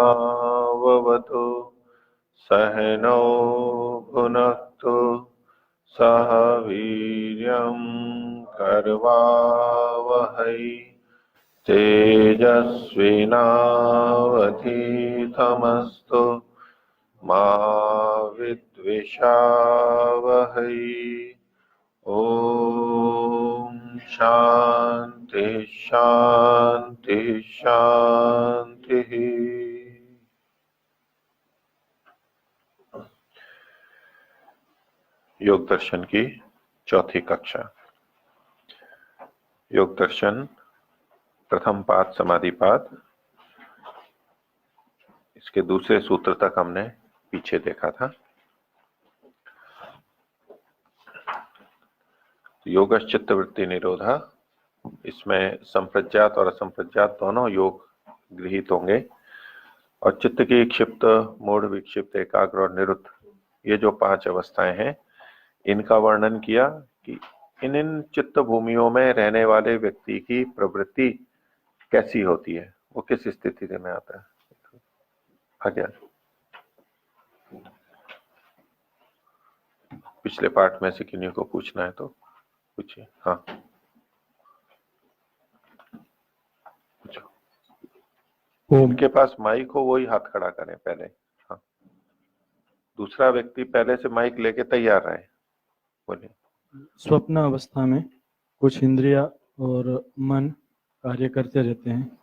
सहनाववतु सहनौ भुनक्तु सह वीर्यं करवावहै तेजस्विनावधीतमस्तु मा विद्विषावहै। ओम शांति शांति शांति। योग दर्शन की चौथी कक्षा। योग दर्शन प्रथम पाद समाधि पाद, इसके दूसरे सूत्र तक हमने पीछे देखा था। योगश्चित्त वृत्ति निरोधा, इसमें संप्रज्ञात और असंप्रज्ञात दोनों योग गृहीत होंगे और चित्त की क्षिप्त, मूढ़, विक्षिप्त, एकाग्र और निरुद्ध, ये जो 5 अवस्थाएं हैं, इनका वर्णन किया कि इन चित्त भूमियों में रहने वाले व्यक्ति की प्रवृत्ति कैसी होती है, वो किस स्थिति में आता है। आगे पिछले पाठ में से किन्हीं को पूछना है तो पूछिए। हाँ पूछो। उनके पास माइक हो वही हाथ खड़ा करें पहले। हाँ, दूसरा व्यक्ति पहले से माइक लेके तैयार रहे। बोलिए। स्वप्न अवस्था में कुछ इंद्रिया और मन कार्य करते रहते हैं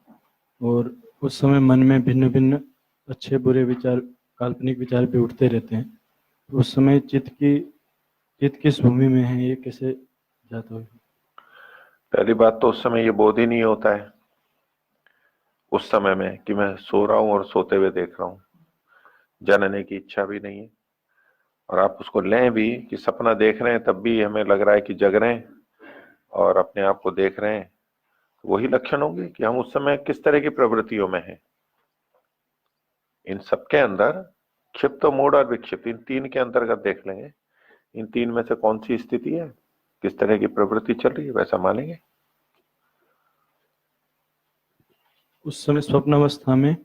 और उस समय मन में भिन्न भिन्न अच्छे बुरे विचार, काल्पनिक विचार भी उठते रहते हैं। उस समय चित्त किस भूमि में है, ये कैसे जाता है? पहली बात तो उस समय ये बोध ही नहीं होता है उस समय में कि मैं सो रहा हूं और सोते हुए देख रहा हूं। जानने की इच्छा भी नहीं है और आप उसको लें भी कि सपना देख रहे हैं, तब भी हमें लग रहा है कि जग रहे हैं और अपने आप को देख रहे हैं। वही लक्षण होंगे कि हम उस समय किस तरह की प्रवृत्तियों में हैं। इन सबके अंदर क्षिप्त, मूढ़ और विक्षिप्त, इन 3 के अंतर्गत देख लेंगे इन 3 में से कौन सी स्थिति है, किस तरह की प्रवृत्ति चल रही है, वैसा मानेंगे। उस समय स्वप्न अवस्था में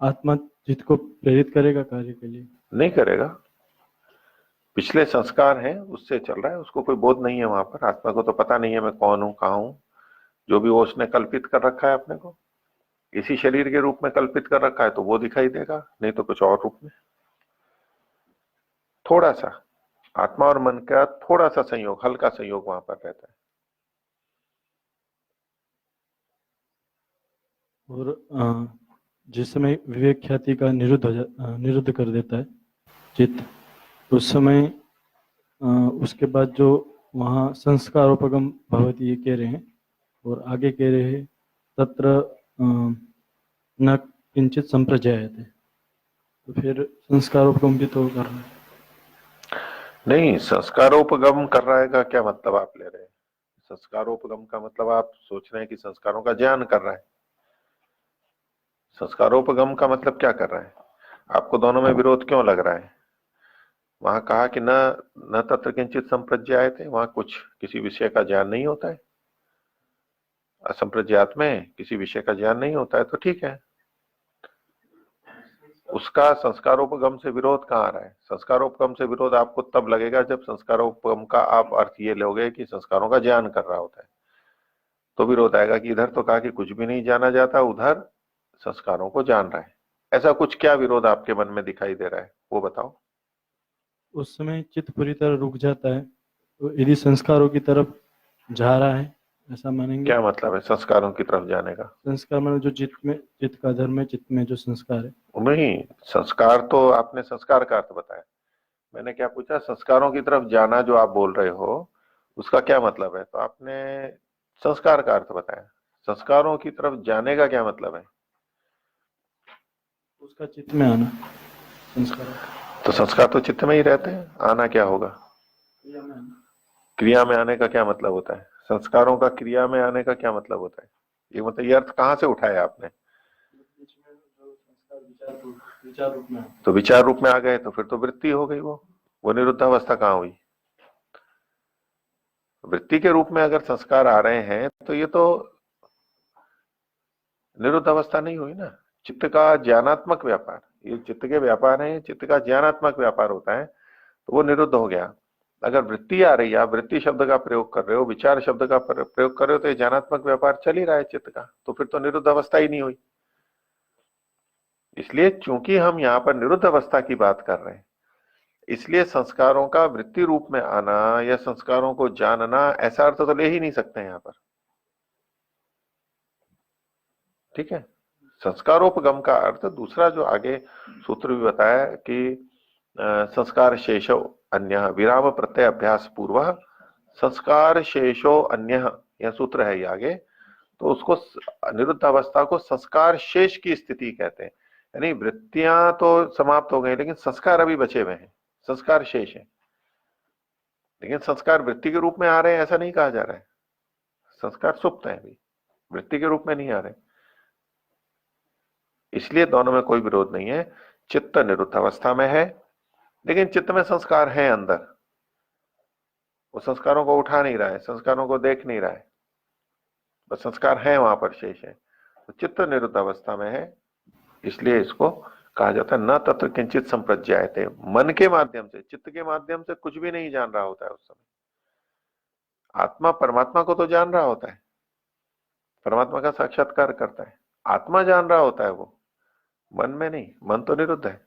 आत्मा चित्त को प्रेरित करेगा कार्य के लिए? नहीं करेगा। पिछले संस्कार हैं उससे चल रहा है, उसको कोई बोध नहीं है वहां पर। आत्मा को तो पता नहीं है मैं कौन हूं, कहां हूं। जो भी वो उसने कल्पित कर रखा है अपने को, इसी शरीर के रूप में कल्पित कर रखा है, तो वो दिखाई देगा, नहीं तो कुछ और रूप में। थोड़ा सा आत्मा और मन का थोड़ा सा संयोग, हल्का संयोग वहां पर रहता है। और जिस समय विवेक ख्याति का निरुद्ध कर देता है चित्त, उस समय उसके बाद जो वहाँ संस्कारोपगम भवति ये कह रहे हैं और आगे कह रहे हैं तत्र न किंचित संप्रजायते, तो फिर संस्कारोपगम भी तो कर रहा है। नहीं, संस्कारोपगम कर रहा है का क्या मतलब आप ले रहे हैं? संस्कारोपगम का मतलब आप सोच रहे हैं कि संस्कारों का ज्ञान कर रहा है। संस्कारोपगम का मतलब क्या कर रहा है? आपको दोनों में विरोध क्यों लग रहा है? वहां कहा कि न तत्र किंचित संप्रज्ञायते, वहां कुछ किसी विषय का ज्ञान नहीं होता है। असंप्रज्ञात में किसी विषय का ज्ञान नहीं होता है, तो ठीक है। उसका संस्कारोपगम से विरोध कहाँ आ रहा है? संस्कारोपगम से विरोध आपको तब लगेगा जब संस्कारोपगम का आप अर्थ ये लोगे कि संस्कारों का ज्ञान कर रहा होता है, तो विरोध आएगा कि इधर तो कहा कि कुछ भी नहीं जाना जाता, उधर संस्कारों को जान रहा है। ऐसा कुछ क्या विरोध आपके मन में दिखाई दे रहा है, वो बताओ। उस समय चित्त पूरी तरह रुक जाता है, तो यदि संस्कारों की तरफ जा रहा है ऐसा मानेंगे? क्या मतलब है संस्कारों की तरफ जाने का? संस्कार मतलब जो चित्त का धर्म है, चित्त में जो संस्कार है। नहीं, संस्कार तो आपने संस्कार का अर्थ बताया। मैंने क्या पूछा? संस्कारों की तरफ जाना जो आप बोल रहे हो उसका क्या मतलब है? तो आपने संस्कार का अर्थ बताया। संस्कारों की तरफ जाने का क्या मतलब है? उसका चित्त में आना, संस्कार तो संस्कार तो चित्त में ही रहते हैं, आना क्या होगा? क्रिया में आना। क्रिया में आने का क्या मतलब होता है? संस्कारों का क्रिया में आने का क्या मतलब होता है? ये मतलब ये अर्थ कहां से उठाया आपने? बीच में जो संस्कार विचार रूप में आना। तो विचार रूप में आ गए तो फिर तो वृत्ति हो गई, वो निरुद्धावस्था कहाँ हुई? वृत्ति के रूप में अगर संस्कार आ रहे हैं तो ये तो निरुद्ध अवस्था नहीं हुई ना। चित्त का ज्ञानात्मक व्यापार, ये चित्त के व्यापार है, चित्त का ज्ञानात्मक व्यापार होता है, तो वो निरुद्ध हो गया। अगर वृत्ति आ रही है, आप वृत्ति शब्द का प्रयोग कर रहे हो, विचार शब्द का प्रयोग कर रहे हो, तो ये ज्ञानात्मक व्यापार चल ही रहा है चित्त का, तो फिर तो निरुद्ध अवस्था ही नहीं हुई। इसलिए चूंकि हम यहाँ पर निरुद्ध अवस्था की बात कर रहे हैं, इसलिए संस्कारों का वृत्ति रूप में आना या संस्कारों को जानना, ऐसा अर्थ तो ले ही नहीं सकते यहाँ पर। ठीक है, संस्कारोपगम का अर्थ दूसरा जो आगे सूत्र भी बताया कि संस्कार शेषो अन्य विराम प्रत्यय अभ्यास पूर्व संस्कार शेषो अन्य, यह सूत्र है ये आगे, तो उसको निरुद्ध अवस्था को संस्कार शेष की स्थिति कहते हैं। यानी वृत्तियां तो समाप्त हो गई लेकिन संस्कार अभी बचे हुए हैं, संस्कार शेष है। लेकिन संस्कार वृत्ति के रूप में आ रहे हैं ऐसा नहीं कहा जा रहा है, संस्कार सुप्त है अभी, वृत्ति के रूप में नहीं आ रहे। इसलिए दोनों में कोई विरोध नहीं है। चित्त निरुद्ध अवस्था में है लेकिन चित्त में संस्कार है अंदर, वो संस्कारों को उठा नहीं रहा है, संस्कारों को देख नहीं रहा है, बस संस्कार है वहां पर शेष है, तो चित्त निरुद्ध अवस्था में है। इसलिए इसको कहा जाता है न तत्र किंचित संप्रज्ञायते। मन के माध्यम से, चित्त के माध्यम से कुछ भी नहीं जान रहा होता है उस समय। आत्मा परमात्मा को तो जान रहा होता है, परमात्मा का साक्षात्कार करता है, आत्मा जान रहा होता है वो, मन में नहीं, मन तो निरुद्ध है।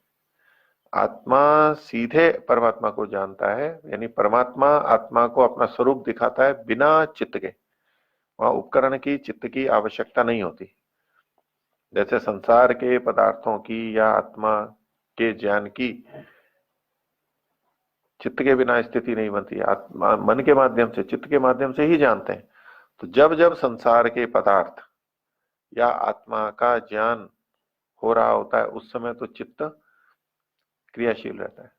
आत्मा सीधे परमात्मा को जानता है, यानी परमात्मा आत्मा को अपना स्वरूप दिखाता है बिना चित्त के, वहां उपकरण की, चित्त की आवश्यकता नहीं होती। जैसे संसार के पदार्थों की या आत्मा के ज्ञान की चित्त के बिना स्थिति नहीं बनती, आत्मा मन के माध्यम से, चित्त के माध्यम से ही जानते हैं। तो जब जब संसार के पदार्थ या आत्मा का ज्ञान हो रहा होता है उस समय तो चित्त क्रियाशील रहता है,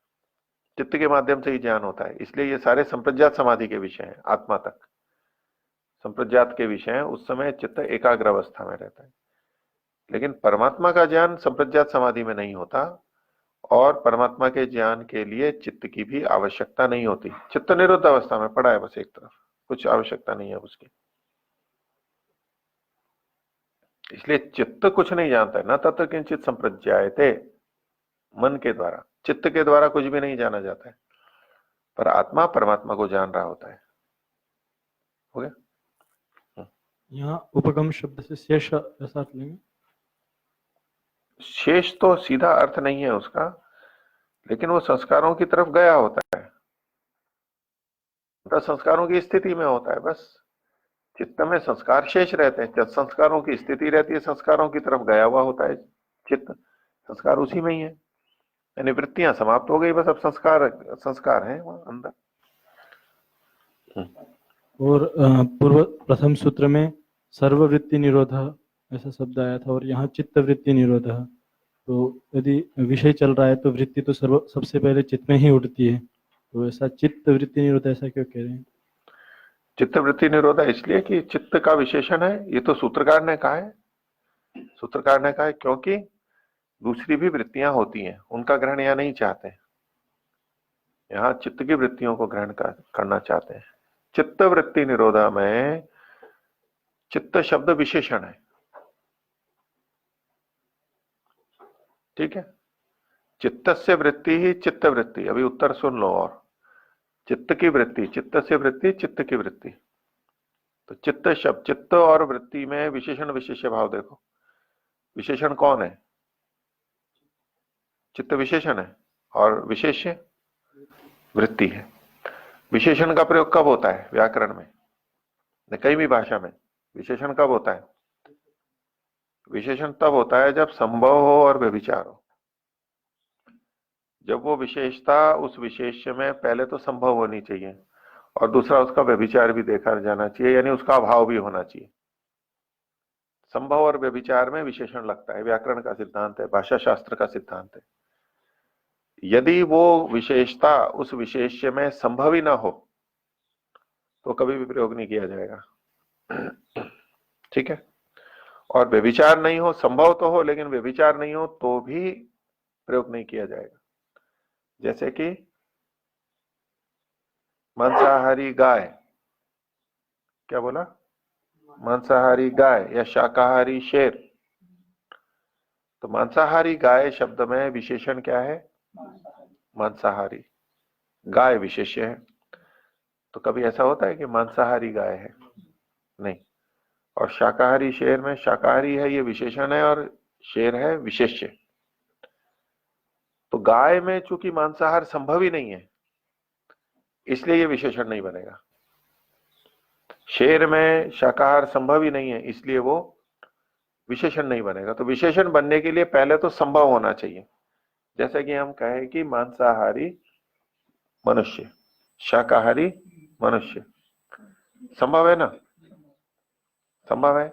चित्त के माध्यम से ही ज्ञान होता है। इसलिए ये सारे संप्रज्ञात समाधि के विषय हैं, आत्मा तक संप्रज्ञात के विषय हैं, उस समय चित्त एकाग्र अवस्था में रहता है। लेकिन परमात्मा का ज्ञान संप्रज्ञात समाधि में नहीं होता, और परमात्मा के ज्ञान के लिए चित्त की भी आवश्यकता नहीं होती। चित्त निरुद्ध अवस्था में पड़ा है बस एक तरफ, कुछ आवश्यकता नहीं है उसकी। इसलिए चित्त कुछ नहीं जानता है, न तत्र किंचित संप्रज्ञायते। मन के द्वारा, चित्त के द्वारा कुछ भी नहीं जाना जाता है, पर आत्मा परमात्मा को जान रहा होता है। हो गया? यहाँ उपगम शब्द से शेष ऐसा अर्थ लेंगे। शेष तो सीधा अर्थ नहीं है उसका, लेकिन वो संस्कारों की तरफ गया होता है, तो संस्कारों की स्थिति में होता है बस। चित्त में संस्कार शेष रहते हैं, जब संस्कारों की स्थिति रहती है, संस्कारों की तरफ गया हुआ होता है चित्त, संस्कार उसी में ही है। यानी वृत्तियां समाप्त हो गई बस, अब संस्कार संस्कार है वहां अंदर। और पूर्व प्रथम सूत्र में सर्ववृत्ति निरोध ऐसा शब्द आया था, और यहाँ चित्त वृत्ति निरोध। तो यदि विषय चल रहा है तो वृत्ति तो सबसे पहले चित्त में ही उठती है, तो ऐसा चित्त वृत्ति निरोध ऐसा क्यों कह रहे हैं? चित्त वृत्ति निरोध इसलिए कि चित्त का विशेषण है, ये तो सूत्रकार ने कहा है, सूत्रकार ने कहा है क्योंकि दूसरी भी वृत्तियां होती हैं, उनका ग्रहण यहाँ नहीं चाहते, यहाँ चित्त की वृत्तियों को ग्रहण करना चाहते हैं। चित्त वृत्ति निरोधा में चित्त शब्द विशेषण है, ठीक है। चित्त से वृत्ति ही चित्त वृत्ति, अभी उत्तर सुन लो। और चित्त की वृत्ति, चित्त से वृत्ति, चित्त की वृत्ति, तो चित्त शब्द, चित्त और वृत्ति में विशेषण विशेष्य भाव देखो। विशेषण कौन है? चित्त विशेषण है, और विशेष्य वृत्ति है। विशेषण का प्रयोग कब होता है व्याकरण में, कई भी भाषा में विशेषण कब होता है? विशेषण तब होता है जब संभव हो और व्यभिचार हो। जब वो विशेषता उस विशेष्य में पहले तो संभव होनी चाहिए, और दूसरा उसका व्यभिचार भी देखा जाना चाहिए, यानी उसका अभाव भी होना चाहिए। संभव और व्यभिचार में विशेषण लगता है, व्याकरण का सिद्धांत है, भाषा शास्त्र का सिद्धांत है। यदि वो विशेषता उस विशेष्य में संभव ही ना हो तो कभी भी प्रयोग नहीं किया जाएगा। ठीक है। और व्यभिचार नहीं हो, संभव तो हो लेकिन व्यभिचार नहीं हो तो भी प्रयोग नहीं किया जाएगा। जैसे कि मांसाहारी गाय, क्या बोला, मांसाहारी गाय या शाकाहारी शेर। तो मांसाहारी गाय शब्द में विशेषण क्या है, मांसाहारी, गाय विशेष्य है। तो कभी ऐसा होता है कि मांसाहारी गाय है, नहीं। और शाकाहारी शेर में शाकाहारी है ये विशेषण है और शेर है विशेष्य। तो गाय में चूंकि मांसाहार संभव ही नहीं है इसलिए ये विशेषण नहीं बनेगा। शेर में शाकाहार संभव ही नहीं है इसलिए वो विशेषण नहीं बनेगा। तो विशेषण बनने के लिए पहले तो संभव होना चाहिए। जैसे कि हम कहें कि मांसाहारी मनुष्य, शाकाहारी मनुष्य, संभव है ना, संभव है।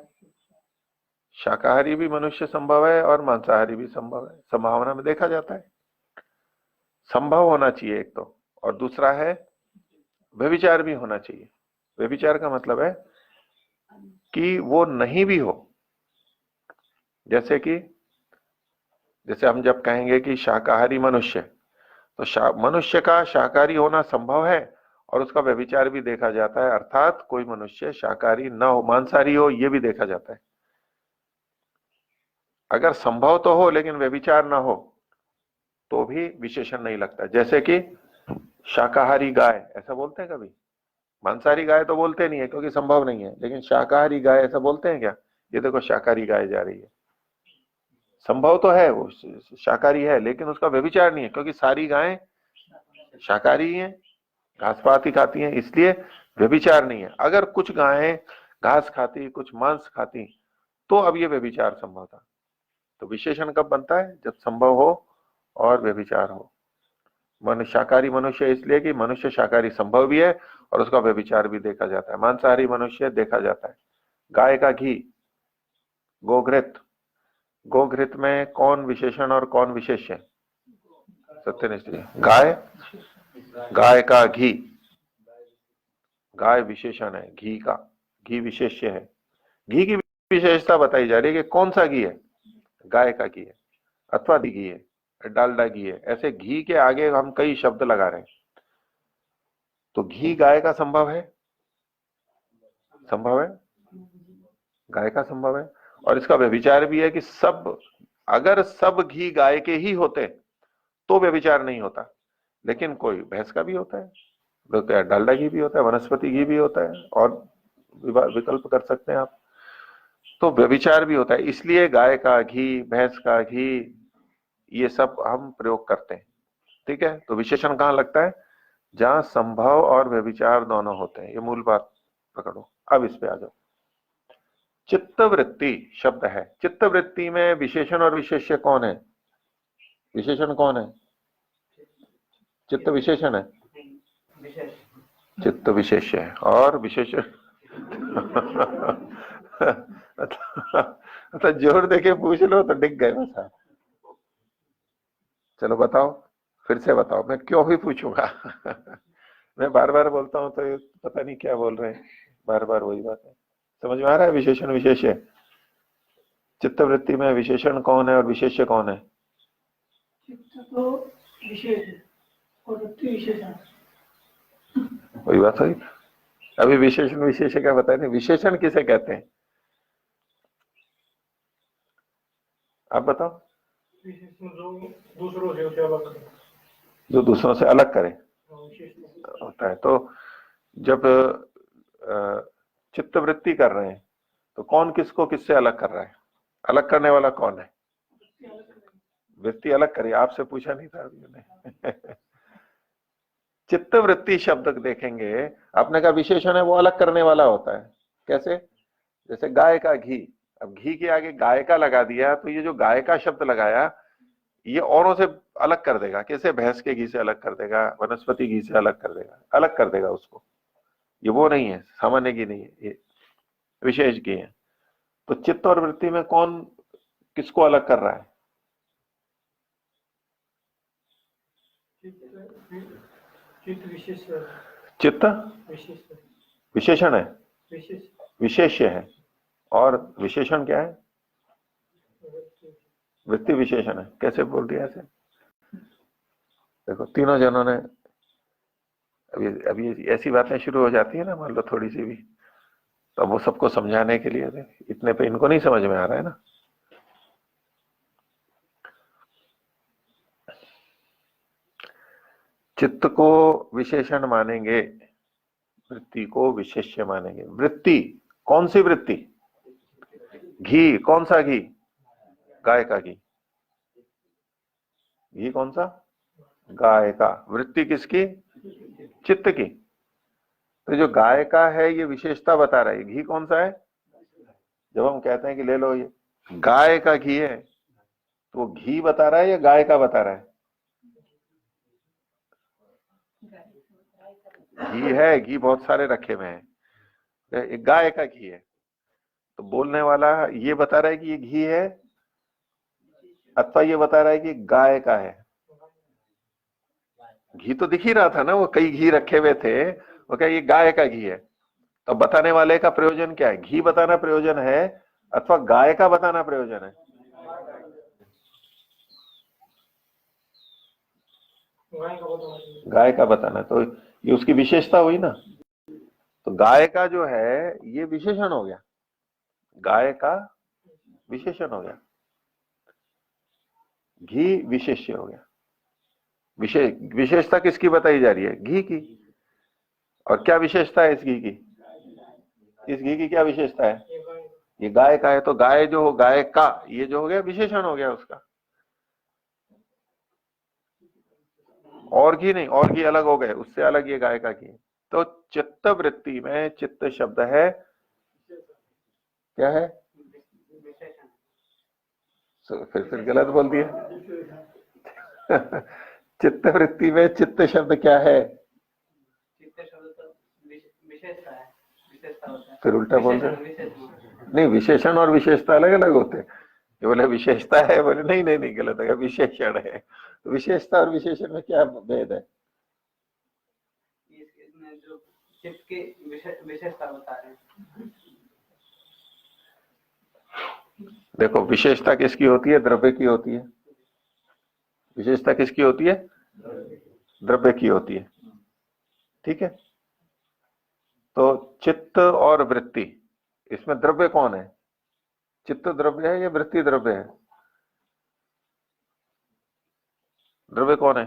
शाकाहारी भी मनुष्य संभव है और मांसाहारी भी संभव है, संभावना में देखा जाता है। संभव होना चाहिए एक तो, और दूसरा है व्यभिचार भी होना चाहिए। व्यभिचार का मतलब है कि वो नहीं भी हो। जैसे कि जैसे हम जब कहेंगे कि शाकाहारी मनुष्य, तो मनुष्य का शाकाहारी होना संभव है और उसका व्यभिचार भी देखा जाता है, अर्थात कोई मनुष्य शाकाहारी न हो, मांसाहारी हो, यह भी देखा जाता है। अगर संभव तो हो लेकिन व्यभिचार ना हो तो भी विशेषण नहीं लगता। जैसे कि शाकाहारी गाय, ऐसा बोलते हैं कभी? मांसाहारी गाय तो बोलते नहीं है क्योंकि संभव नहीं है, लेकिन शाकाहारी गाय ऐसा बोलते हैं क्या? ये देखो शाकाहारी गाय जा रही है, संभव तो है वो शाकाहारी है लेकिन उसका व्यभिचार नहीं है क्योंकि सारी गायें शाकाहारी ही हैं, घास पात ही खाती हैं, इसलिए व्यभिचार नहीं है। अगर कुछ गायें घास खाती, कुछ मांस खाती, तो अब ये व्यभिचार संभव था। तो विशेषण कब बनता है? जब संभव हो और व्यभिचार हो। शाकाहारी मनुष्य इसलिए कि मनुष्य शाकाहारी संभव भी है और उसका व्यभिचार भी देखा जाता है। मांसाहारी मनुष्य देखा जाता है। गाय का घी, गोघृत, गोघृत में कौन विशेषण और कौन विशेष है? सत्यनिष्ठ जी, गाय का घी, गाय विशेषण है, घी का, घी विशेष्य है। घी की विशेषता बताई जा रही है कि कौन सा घी है, गाय का घी है अथवा घी है, डालडा घी है। ऐसे घी के आगे हम कई शब्द लगा रहे हैं। तो घी गाय का संभव है, संभव है, गाय का संभव है। और इसका व्यभिचार भी है कि सब, अगर सब घी गाय के ही होते तो व्यभिचार नहीं होता, लेकिन कोई भैंस का भी होता है, डालडा घी भी होता है, वनस्पति घी भी होता है, और विकल्प कर सकते हैं आप। तो व्यभिचार भी होता है, इसलिए गाय का घी, भैंस का घी, ये सब हम प्रयोग करते हैं। ठीक है। तो विशेषण कहां लगता है? जहां संभव और व्यभिचार दोनों होते हैं। ये मूल बात पकड़ो। अब इस पे आ जाओ। चित्तवृत्ति शब्द है, चित्तवृत्ति में विशेषण और विशेष्य कौन है? विशेषण कौन है? चित्त विशेषण है, चित्त विशेष्य है और विशेषण तो जोर देके पूछ लो तो डिग गए बस आप। चलो बताओ, फिर से बताओ, मैं क्यों भी पूछूंगा। मैं बार बार बोलता हूं तो पता नहीं क्या बोल रहे हैं, बार बार वही बात है। समझ में आ रहा है? विशेषण विशेष्य, चित्तवृत्ति में विशेषण कौन है और विशेष्य कौन है? चित्त तो विशेष है और वृत्ति विशेषण। वही बात हुई। अभी विशेषण विशेष्य क्या बताए थे? विशेषण किसे कहते हैं आप बताओ? विशेषण जो दूसरों से उसे अलग करे, जो दूसरों से अलग करे होता है। तो जब चित्तवृत्ति कर रहे हैं तो कौन किसको किससे अलग कर रहा है? अलग करने वाला कौन है? वृत्ति अलग करे, आपसे पूछा नहीं था अभी मैंने। चित्तवृत्ति शब्द देखेंगे, आपने कहा विशेषण है, वो अलग करने वाला होता है। कैसे? जैसे गाय का घी, अब घी के आगे गाय का लगा दिया तो ये जो गाय का शब्द लगाया ये औरों से अलग कर देगा। कैसे? भैंस के घी से अलग कर देगा, वनस्पति घी से अलग कर देगा, अलग कर देगा उसको। ये वो नहीं है, सामान्य घी नहीं है, ये विशेष घी है। तो चित्त और वृत्ति में कौन किसको अलग कर रहा है? चित्त विशेष चित्त विशेष विशेषण है, विशेष विशेष्य है, और विशेषण क्या है? वृत्ति विशेषण है। कैसे बोल दिया ऐसे? देखो तीनों जनों ने अभी अभी ऐसी बातें शुरू हो जाती है ना, मान लो थोड़ी सी भी, तो अब वो सबको समझाने के लिए इतने पे इनको नहीं समझ में आ रहा है ना। चित्त को विशेषण मानेंगे, वृत्ति को विशेष्य मानेंगे। वृत्ति कौन सी वृत्ति? घी। कौन सा घी? गाय का घी। घी कौन सा? गाय का। वृत्ति किसकी? चित्त की। तो जो गाय का है ये विशेषता बता रहा है। घी कौन सा है? जब हम कहते हैं कि ले लो ये गाय का घी है, तो वो घी बता रहा है या गाय का बता रहा है? घी है, घी बहुत सारे रखे हुए हैं, एक गाय का घी है, तो बोलने वाला ये बता रहा है कि ये घी है, अथवा ये बता रहा है कि गाय का है। घी तो दिख ही रहा था ना, वो कई घी रखे हुए थे, वो क्या ये गाय का घी है। तो बताने वाले का प्रयोजन क्या है? घी बताना प्रयोजन है अथवा गाय का बताना प्रयोजन है? गाय का बताना। तो ये उसकी विशेषता हुई ना। तो गाय का जो है ये विशेषण हो गया, गाय का विशेषण हो गया। घी विशेष्य हो गया। विशेषता किसकी बताई जा रही है? घी की। और क्या विशेषता है इस घी की? इस घी की क्या विशेषता है? ये गाय का है, तो गाय जो हो, गाय का, ये जो हो गया विशेषण हो गया उसका। और घी नहीं, और घी अलग हो गए, उससे अलग ये गाय का घी। तो चित्त वृत्ति में चित्त शब्द है, क्या है? फिर गलत बोल दिया। चित्त वृत्ति में चित्त शब्द क्या है? चित्त शब्द तो विशेषता है, विशेषता होता है। फिर उल्टा बोल रहे। नहीं, विशेषण और विशेषता अलग अलग होते हैं। ये बोले विशेषता है, बोले नहीं नहीं नहीं, गलत है, विशेषण है। तो विशेषता और विशेषण में क्या भेद है? इसमें जो चित्त की विशेषता बता रहे हैं। देखो विशेषता किसकी होती है? द्रव्य की होती है। विशेषता किसकी होती है? द्रव्य की होती है। ठीक है। तो चित्त और वृत्ति, इसमें द्रव्य कौन है? चित्त द्रव्य है या वृत्ति द्रव्य है? द्रव्य कौन है?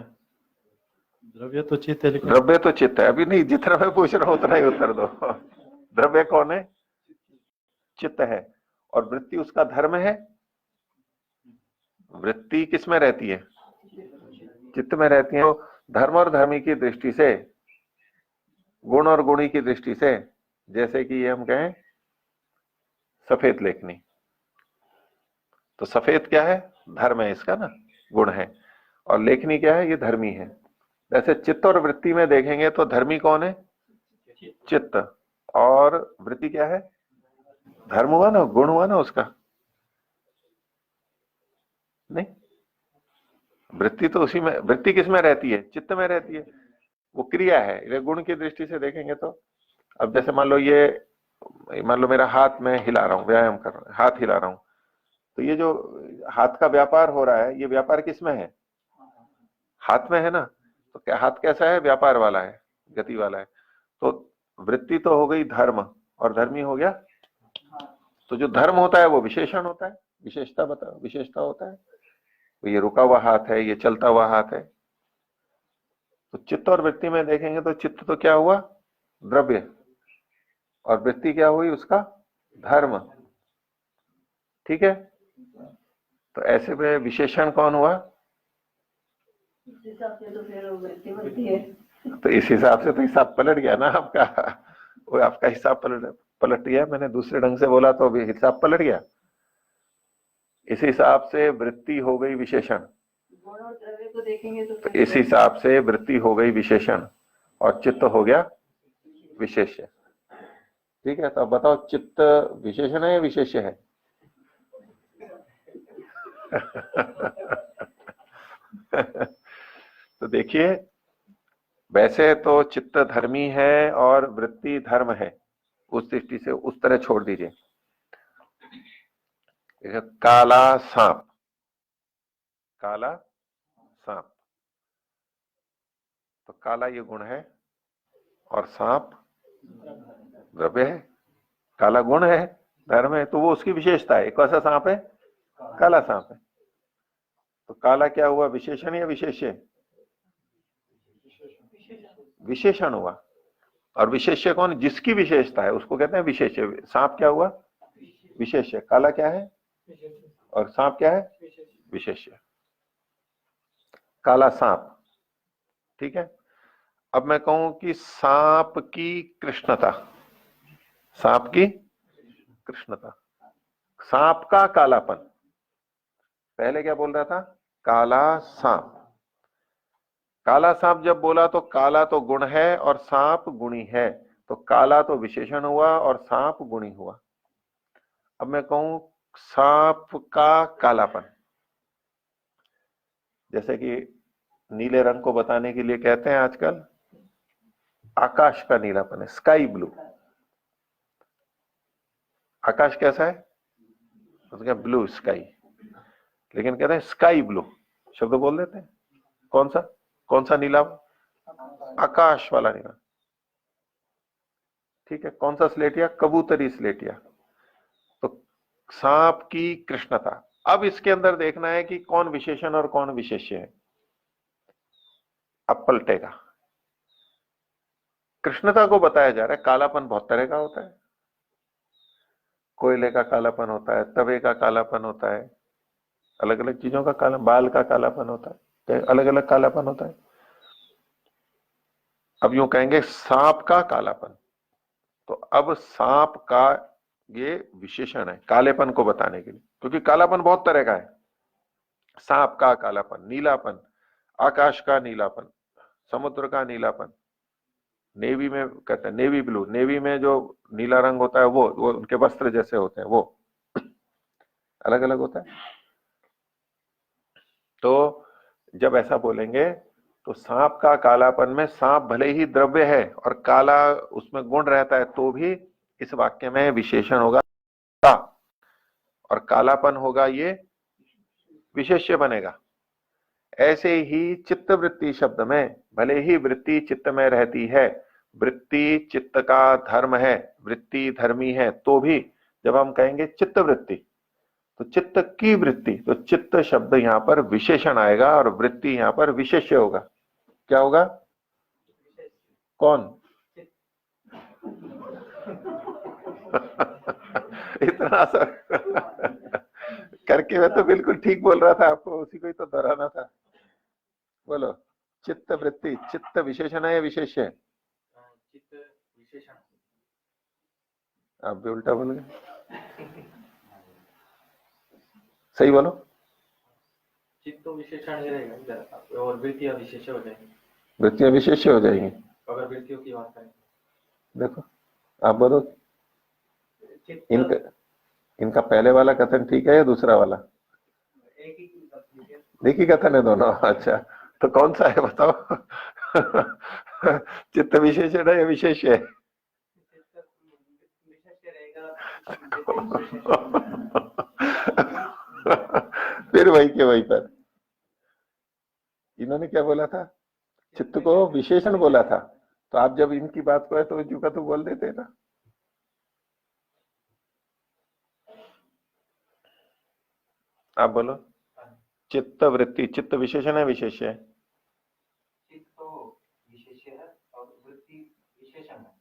द्रव्य तो चित्त है, लेकिन द्रव्य तो चित्त है। अभी नहीं, जितना मैं पूछ रहा हूं उतना ही उत्तर दो। द्रव्य कौन है? चित्त है। और वृत्ति उसका धर्म है। वृत्ति किस में रहती है? चित्त में रहती है। तो धर्म और धर्मी की दृष्टि से, गुण और गुणी की दृष्टि से, जैसे कि ये हम कहें सफेद लेखनी, तो सफेद क्या है? धर्म है इसका ना, गुण है। और लेखनी क्या है? ये धर्मी है। वैसे चित्त और वृत्ति में देखेंगे तो धर्मी कौन है? चित्त। और वृत्ति क्या है? धर्म हुआ ना, गुण हुआ ना उसका। नहीं, वृत्ति तो उसी में, वृत्ति किस में रहती है? चित्त में रहती है। वो क्रिया है। ये गुण की दृष्टि से देखेंगे तो, अब जैसे मान लो ये, मान लो मेरा हाथ में हिला रहा हूं, व्यायाम कर रहा हूं, हाथ हिला रहा हूं, तो ये जो हाथ का व्यापार हो रहा है, ये व्यापार किस में है? हाथ में है ना। तो क्या हाथ कैसा है? व्यापार वाला है, गति वाला है। तो वृत्ति तो हो गई धर्म, और धर्मी हो गया। तो जो धर्म होता है वो विशेषण होता है, विशेषता विशेषता होता है। तो ये रुका हुआ हाथ है, ये चलता हुआ हाथ है। तो चित्त और वृत्ति में देखेंगे तो चित्त तो क्या हुआ? द्रव्य। और वृत्ति क्या हुई? उसका धर्म। ठीक है। तो ऐसे में विशेषण कौन हुआ? इस हिसाब से तो फिर वृत्ति बनती है। तो इस हिसाब से तो हिसाब पलट गया ना आपका। वो आपका हिसाब पलट गया। मैंने दूसरे ढंग से बोला तो अभी हिसाब पलट गया। इस हिसाब से वृत्ति हो गई विशेषण। गुण और द्रव्य को देखेंगे तो इस हिसाब से वृत्ति हो गई विशेषण और चित्त हो गया विशेष्य। ठीक है। तो अब बताओ, चित्त विशेषण है या विशेष्य है? तो देखिए, वैसे तो चित्त धर्मी है और वृत्ति धर्म है, उस दृष्टि से उस तरह छोड़ दीजिए। देखिए, काला सांप, काला सांप, तो काला ये गुण है और सांप द्रव्य है। काला गुण है, धर्म है, तो वो उसकी विशेषता है। कौन सांप है? काला सांप है। तो काला क्या हुआ, विशेषण या विशेष्य? विशेषण हुआ। और विशेष्य कौन? जिसकी विशेषता है उसको कहते हैं विशेष्य। सांप क्या हुआ? विशेष्य। काला क्या है और सांप क्या है? विशेष्य। काला सांप, ठीक है। अब मैं कहूं कि सांप की कृष्णता, सांप की कृष्णता, सांप का कालापन। पहले क्या बोल रहा था? काला सांप। काला सांप जब बोला तो काला तो गुण है और सांप गुणी है, तो काला तो विशेषण हुआ और सांप गुणी हुआ। अब मैं कहूं सांप का कालापन, जैसे कि नीले रंग को बताने के लिए कहते हैं आजकल आकाश का नीलापन है, स्काई ब्लू। आकाश कैसा है? उसका ब्लू स्काई, लेकिन कहते हैं स्काई ब्लू शब्द बोल देते हैं। कौन सा? कौन सा नीला? आकाश वाला नीला, ठीक है। कौन सा स्लेटिया? कबूतरी स्लेटिया। तो सांप की कृष्णता। अब इसके अंदर देखना है कि कौन विशेषण और कौन विशेष्य है। अब पलटेगा। कृष्णता को बताया जा रहा है, कालापन बहुत तरह का होता है। कोयले का कालापन होता है, तवे का कालापन होता है, अलग अलग चीजों का काला, बाल का कालापन होता है, अलग अलग कालापन होता है। अब यूं कहेंगे सांप का कालापन, तो अब सांप का ये विशेषण है कालेपन को बताने के लिए, क्योंकि कालापन बहुत तरह का है। सांप का कालापन, नीलापन, आकाश का नीलापन, समुद्र का नीलापन, नेवी में कहते हैं नेवी ब्लू, नेवी में जो नीला रंग होता है वो उनके वस्त्र जैसे होते हैं, वो अलग अलग होता है। तो जब ऐसा बोलेंगे तो सांप का कालापन में, सांप भले ही द्रव्य है और काला उसमें गुण रहता है, तो भी इस वाक्य में विशेषण होगा का, और कालापन होगा ये विशेष्य बनेगा। ऐसे ही चित्त वृत्ति शब्द में भले ही वृत्ति चित्त में रहती है, वृत्ति चित्त का धर्म है, वृत्ति धर्मी है, तो भी जब हम कहेंगे चित्त वृत्ति, तो चित्त की वृत्ति, तो चित्त शब्द यहां पर विशेषण आएगा और वृत्ति यहां पर विशेष्य होगा। क्या होगा? कौन? इतना सा करके मैं तो बिल्कुल ठीक बोल रहा था, आपको उसी को ही तो दोहराना था। बोलो, चित्त वृत्ति, चित्त विशेषण है या विशेष्य है? चित्त विशेषण। आप भी उल्टा बोल गए, सही बोलो। चित्त तो विशेषण ही रहेगा इधर, और वृत्तियां विशेष हो जाएंगी। वृत्तियां विशेष्य हो जाएंगी। अगर वृत्तियों की बात करें, देखो आप बोलो, इनका इनका पहले वाला कथन ठीक है या दूसरा वाला? एक एक ही कथन है दोनों। अच्छा, तो कौन सा है बताओ? चित्त विशेषण है या विशेष है? फिर वही के वही पर इन्होंने क्या बोला था? चित्त को विशेषण बोला था। तो आप जब इनकी बात को है तो जू का तो बोल देते ना। आप बोलो, चित्त वृत्ति, चित्त विशेषण है विशेष है? चित्त तो विशेष है और वृत्ति विशेषण है।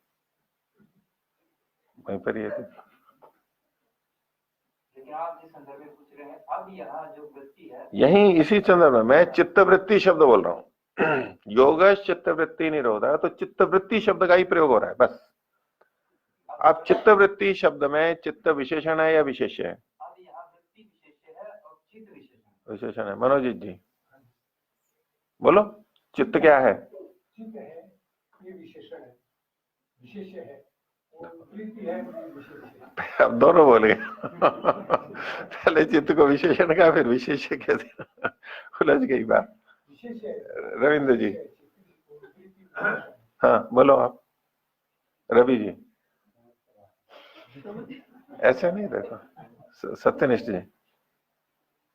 वहीं पर ये लेकिन आप जिस संदर्भ में पूछ रहे हैं, अब यहाँ जो वृत्ति है, यही इसी संदर्भ में मैं चित्त वृत्ति शब्द बोल रहा हूं। योग चित्त वृत्ति निरोध है, तो चित्त वृत्ति शब्द का ही प्रयोग हो रहा है बस। अब चित्त वृत्ति शब्द में चित्त विशेषण है या विशेष है? अब यहाँ वृत्ति विशेष है और चित्त विशेषण विशेषण है। मनोजीत जी बोलो, चित्त क्या है? चित्त है, ये विशेषण है, विशेष्य है, अब दोनों बोल गए। पहले चित्त को विशेषण का, फिर विशेष्य कह दिया। उलझ गई बात। रविंद्र जी, हाँ बोलो आप। रवि जी, ऐसे नहीं, देखो सत्यनिष्ठ जी।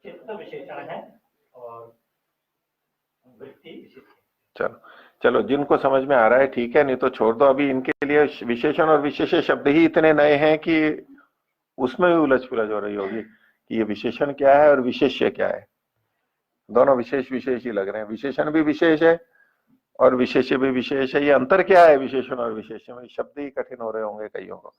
चित्त विशेषण है और वृत्ति विशेषण। चलो चलो, जिनको समझ में आ रहा है ठीक है, नहीं तो छोड़ दो। अभी इनके लिए विशेषण और विशेष शब्द ही इतने नए हैं कि उसमें भी उलझ पुलझ हो रही होगी कि ये विशेषण क्या है और विशेष्य क्या है। दोनों विशेष विशेष ही लग रहे हैं। विशेषण भी विशेष है और विशेष्य भी विशेष है। ये अंतर क्या है विशेषण और विशेष्य में? शब्द ही कठिन हो रहे होंगे कईयों को।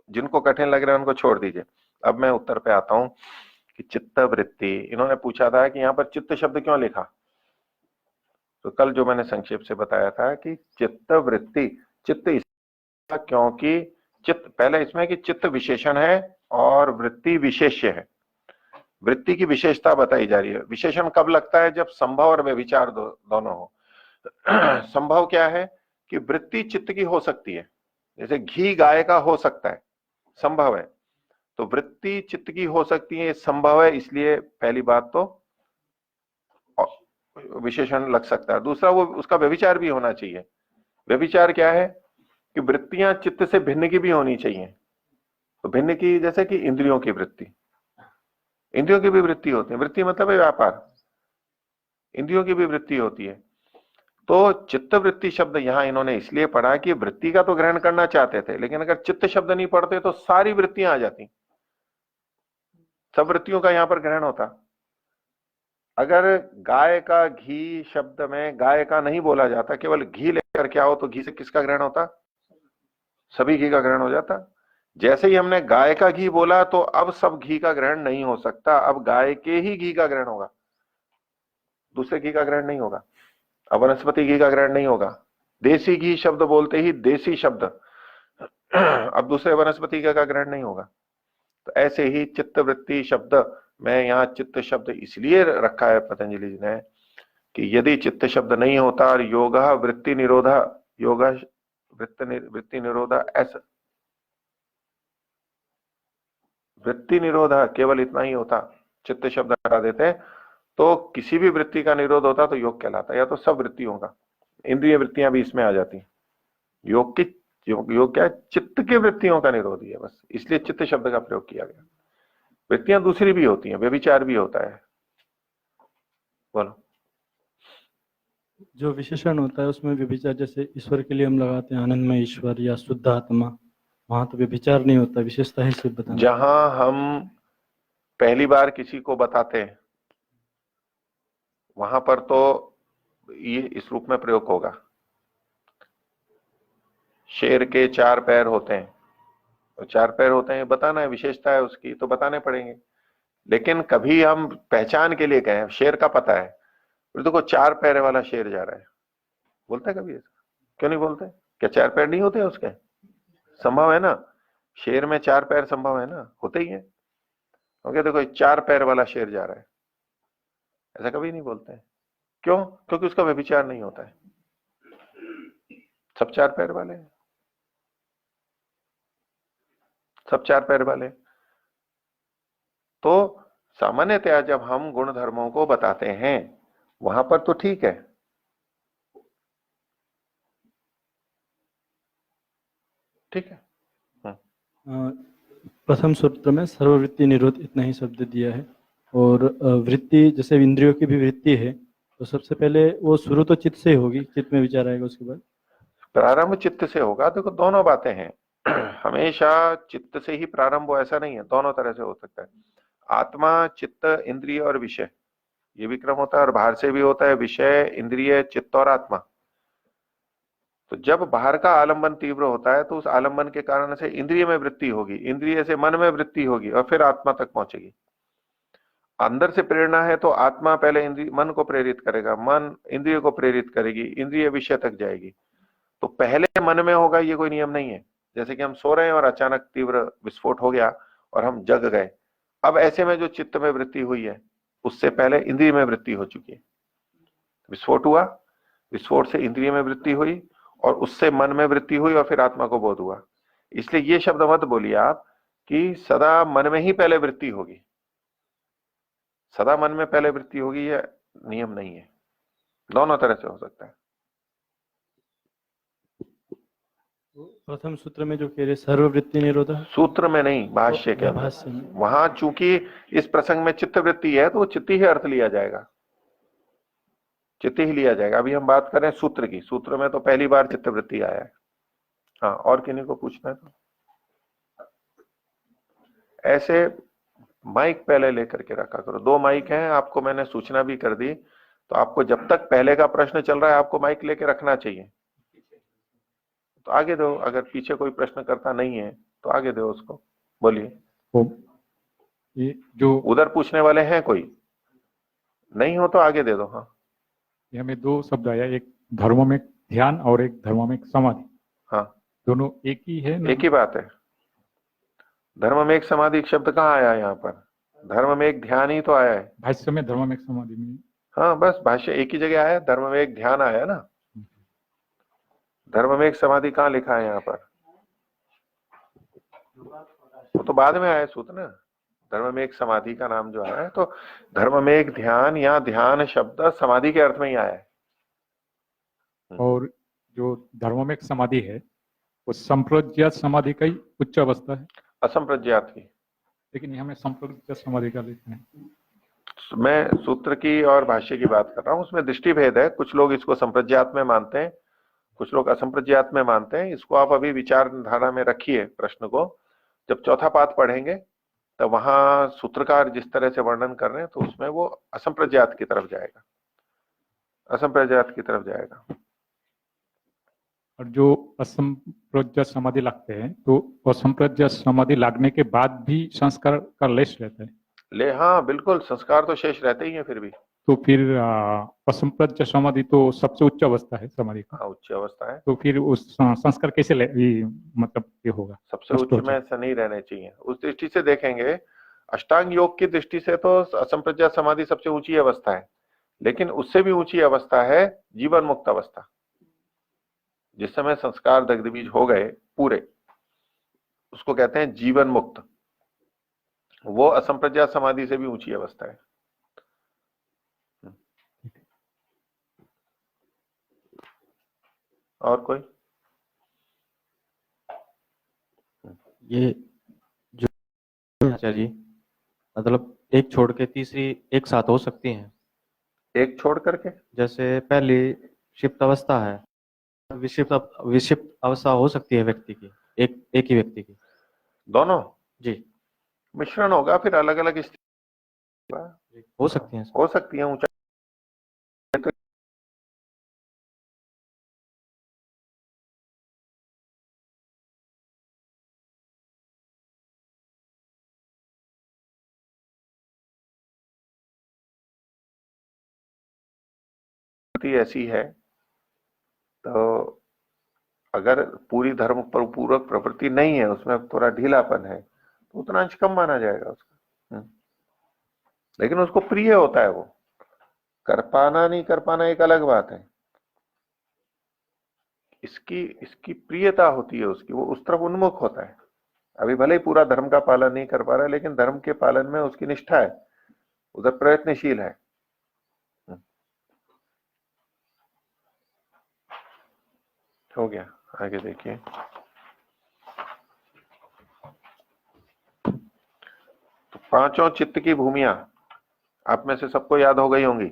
जिनको कठिन लग रहा है उनको छोड़ दीजिए। अब मैं उत्तर पे आता हूं कि चित्त वृत्ति, इन्होंने पूछा था कि यहाँ पर चित्त शब्द क्यों लिखा। तो कल जो मैंने संक्षेप से बताया था कि चित्त वृत्ति, चित्त इसका क्योंकि चित्त पहले इसमें कि चित्त विशेषण है और वृत्ति विशेष्य है। वृत्ति की विशेषता बताई जा रही है। विशेषण कब लगता है? जब संभव और व्यभिचार दोनों हो। संभव क्या है कि वृत्ति चित्त की हो सकती है, जैसे घी गाय का हो सकता है, संभव है। तो वृत्ति चित्त की हो सकती है, संभव है, इसलिए पहली बात तो विशेषण लग सकता है। दूसरा, वो उसका व्यभिचार भी होना चाहिए। व्यभिचार क्या है कि वृत्तियां चित्त से भिन्न की भी होनी चाहिए। तो भिन्न की जैसे कि इंद्रियों की वृत्ति, इंद्रियों की भी वृत्ति होती है। वृत्ति मतलब है व्यापार, इंद्रियों की भी वृत्ति होती है। तो चित्त वृत्ति शब्द यहां इन्होंने इसलिए पढ़ा कि वृत्ति का तो ग्रहण करना चाहते थे, लेकिन अगर चित्त शब्द नहीं पढ़ते तो सारी वृत्तियां आ जाती, सब वृत्तियों का यहां पर ग्रहण होता। अगर गाय का घी शब्द में गाय का नहीं बोला जाता, केवल घी लेकर के आओ, तो घी से किसका ग्रहण होता? सभी घी का ग्रहण हो जाता। जैसे ही हमने गाय का घी बोला तो अब सब घी का ग्रहण नहीं हो सकता, अब गाय के ही घी का ग्रहण होगा, दूसरे घी का ग्रहण नहीं होगा। अब वनस्पति घी का ग्रहण नहीं होगा। देसी घी शब्द बोलते ही देसी शब्द, अब दूसरे वनस्पति का ग्रहण नहीं होगा। तो ऐसे ही चित्त वृत्ति शब्द में यहाँ चित्त शब्द इसलिए रखा है पतंजलि जी ने कि यदि चित्त शब्द नहीं होता और योग वृत्ति निरोधा, योग वृत्ति निरोधा, ऐसा वृत्ति निरोधा केवल इतना ही होता, चित्त शब्द हटा देते तो किसी भी वृत्ति का निरोध होता तो योग कहलाता, या तो सब वृत्तियों का। इंद्रिय वृत्तियां भी इसमें आ जाती। योग की योग क्या है? चित्त की वृत्तियों का निरोध ही है बस, इसलिए चित्त शब्द का प्रयोग किया गया। वृत्तियां दूसरी भी होती हैं, व्यभिचार भी होता है। बोलो। जो विशेषण होता है उसमें व्यभिचार, जैसे ईश्वर के लिए हम लगाते हैं आनंदमय ईश्वर या शुद्ध आत्मा, वहां तो व्यभिचार नहीं होता, विशेषता है सिर्फ बताना। जहां हम पहली बार किसी को बताते हैं वहां पर तो ये इस रूप में प्रयोग होगा। शेर के 4 पैर होते हैं, तो 4 पैर होते हैं, बताना है, विशेषता है उसकी तो बताने पड़ेंगे। लेकिन कभी हम पहचान के लिए कहें, शेर का पता है, फिर देखो 4 पैर वाला शेर जा रहा है, बोलते हैं कभी ऐसा? क्यों नहीं बोलते? क्या 4 पैर नहीं होते उसके? संभव है ना, शेर में 4 पैर संभव है ना, होते ही है। ओके, देखो 4 पैर वाला शेर जा रहा है, ऐसा कभी नहीं बोलते हैं। क्यों? क्योंकि उसका व्यभिचार नहीं होता है, सब 4 पैर वाले हैं, सब 4 पैर वाले। तो सामान्यतया जब हम गुण धर्मों को बताते हैं वहां पर तो ठीक है, ठीक है। प्रथम सूत्र में सर्ववृत्ति निरोध इतना ही शब्द दिया है। और वृत्ति, जैसे इंद्रियों की भी वृत्ति है, तो सबसे पहले वो शुरू तो चित्त से होगी, चित्त में विचार आएगा, उसके बाद प्रारंभ चित्त से होगा। देखो दोनों बातें हैं, हमेशा चित्त से ही प्रारंभ हो ऐसा नहीं है, दोनों तरह से हो सकता है। आत्मा, चित्त, इंद्रिय और विषय, ये भी क्रम होता है। और बाहर से भी होता है, विषय, इंद्रिय, चित्त और आत्मा। तो जब बाहर का आलंबन तीव्र होता है तो उस आलंबन के कारण से इंद्रिय में वृत्ति होगी, इंद्रिय से मन में वृत्ति होगी और फिर आत्मा तक पहुंचेगी। अंदर से प्रेरणा है तो आत्मा पहले इंद्रिय मन को प्रेरित करेगा, मन इंद्रिय को प्रेरित करेगी, इंद्रिय विषय तक जाएगी। तो पहले मन में होगा, ये कोई नियम नहीं है। जैसे कि हम सो रहे हैं और अचानक तीव्र विस्फोट हो गया और हम जग गए, अब ऐसे में जो चित्त में वृत्ति हुई है उससे पहले इंद्रिय में वृत्ति हो चुकी है। विस्फोट हुआ, विस्फोट से इंद्रिय में वृत्ति हुई और उससे मन में वृत्ति हुई और फिर आत्मा को बोध हुआ। इसलिए ये शब्द मत बोलिए आप कि सदा मन में ही पहले वृत्ति होगी। सदा मन में पहले वृत्ति होगी, यह नियम नहीं है। दोनों तरह से हो सकता है। प्रथम सूत्र में जो कह रहे सर्ववृत्ति निरोध, सूत्र में नहीं, भाष्य के अंदर। भाष्य में वहां चूंकि इस प्रसंग में चित्त वृत्ति है तो वो चित्त ही अर्थ लिया जाएगा, चित्त ही लिया जाएगा। अभी हम बात कर रहे हैं सूत्र की। सूत्र में तो पहली बार चित्त वृत्ति आया है। हाँ, और किन्हीं को पूछना है तो ऐसे माइक पहले लेकर के रखा करो। 2 माइक हैं, आपको मैंने सूचना भी कर दी, तो आपको जब तक पहले का प्रश्न चल रहा है आपको माइक लेके रखना चाहिए। तो आगे दो, अगर पीछे कोई प्रश्न करता नहीं है तो आगे दो उसको, बोलिए। तो ये जो उधर पूछने वाले हैं कोई? नहीं हो तो आगे दे दो। हाँ, ये हमें 2 शब्द आया, एक धर्म में ध्यान और एक धर्म में समाधि। हाँ, दोनों एक ही है ना? एक ही बात है। धर्म में एक समाधि शब्द कहाँ आया यहाँ पर? धर्म में एक ध्यान ही तो आया है। भाष्य में धर्म में समाधि में। हाँ, बस भाष्य एक ही जगह आया, धर्म में एक ध्यान आया ना। धर्म में एक समाधि कहाँ लिखा है यहाँ पर? वो तो बाद में आया सूत्र ना। धर्म में एक समाधि का नाम जो है, तो धर्म में एक ध्यान या ध्यान शब्द समाधि के अर्थ में ही आया है। और जो धर्म में समाधि है वो संप्रज्ञात समाधि का ही उच्च अवस्था है, असंप्रज्ञात की। लेकिन यहाँ में संप्रज्ञात समाधि का लिखते हैं। मैं सूत्र की और भाष्य की बात कर रहा हूँ, उसमें दृष्टि भेद है। कुछ लोग इसको संप्रज्ञात में मानते हैं, कुछ लोग असंप्रज्ञात में मानते हैं। इसको आप अभी विचारधारा में रखिए प्रश्न को। जब चौथा पाठ पढ़ेंगे तो वहां सूत्रकार जिस तरह से वर्णन कर रहे हैं तो उसमें वो असंप्रज्ञात की तरफ जाएगा, असंप्रज्ञात की तरफ जाएगा। और जो असंप्रज्ञात समाधि लगते हैं तो असंप्रज्ञात समाधि लगने के बाद भी संस्कार का लेश रहता है। हाँ बिल्कुल, संस्कार तो शेष रहते ही हैं फिर भी। तो फिर असंप्रज्ञात समाधि तो सबसे उच्च अवस्था है समाधि का। हाँ, उच्च अवस्था है। तो फिर उस संस्कार कैसे मतलब ये होगा? सबसे उच्च में से नहीं रहने चाहिए। उस दृष्टि से देखेंगे, अष्टांग योग की दृष्टि से तो असंप्रज्ञात समाधि सबसे ऊंची अवस्था है, लेकिन उससे भी ऊंची अवस्था है जीवन मुक्त अवस्था। जिस समय संस्कार दग्धबीज हो गए पूरे, उसको कहते हैं जीवन मुक्त। वो असंप्रज्ञात समाधि से भी ऊंची अवस्था है। और कोई? ये जो आचार्य जी, मतलब एक छोड़ के तीसरी एक साथ हो सकती है? एक छोड़ करके? जैसे पहली क्षिप्त अवस्था है, विक्षिप्त अवस्था हो सकती है व्यक्ति की, एक ही व्यक्ति की? दोनों जी, मिश्रण होगा, फिर अलग अलग हो सकती है। हो सकती है। ऊंचा ऐसी है तो अगर पूरी धर्म पर पूर्वक प्रवृत्ति नहीं है, उसमें थोड़ा ढीलापन है, तो उतना अंश कम माना जाएगा उसका। लेकिन उसको प्रिय होता है, वो कर पाना नहीं कर पाना एक अलग बात है। इसकी प्रियता होती है उसकी, वो उस तरफ उन्मुख होता है। अभी भले ही पूरा धर्म का पालन नहीं कर पा रहा है, लेकिन धर्म के पालन में उसकी निष्ठा है, उधर प्रयत्नशील है। हो गया, आगे देखिए। तो पांचों चित्त की भूमियां आप में से सबको याद हो गई होंगी,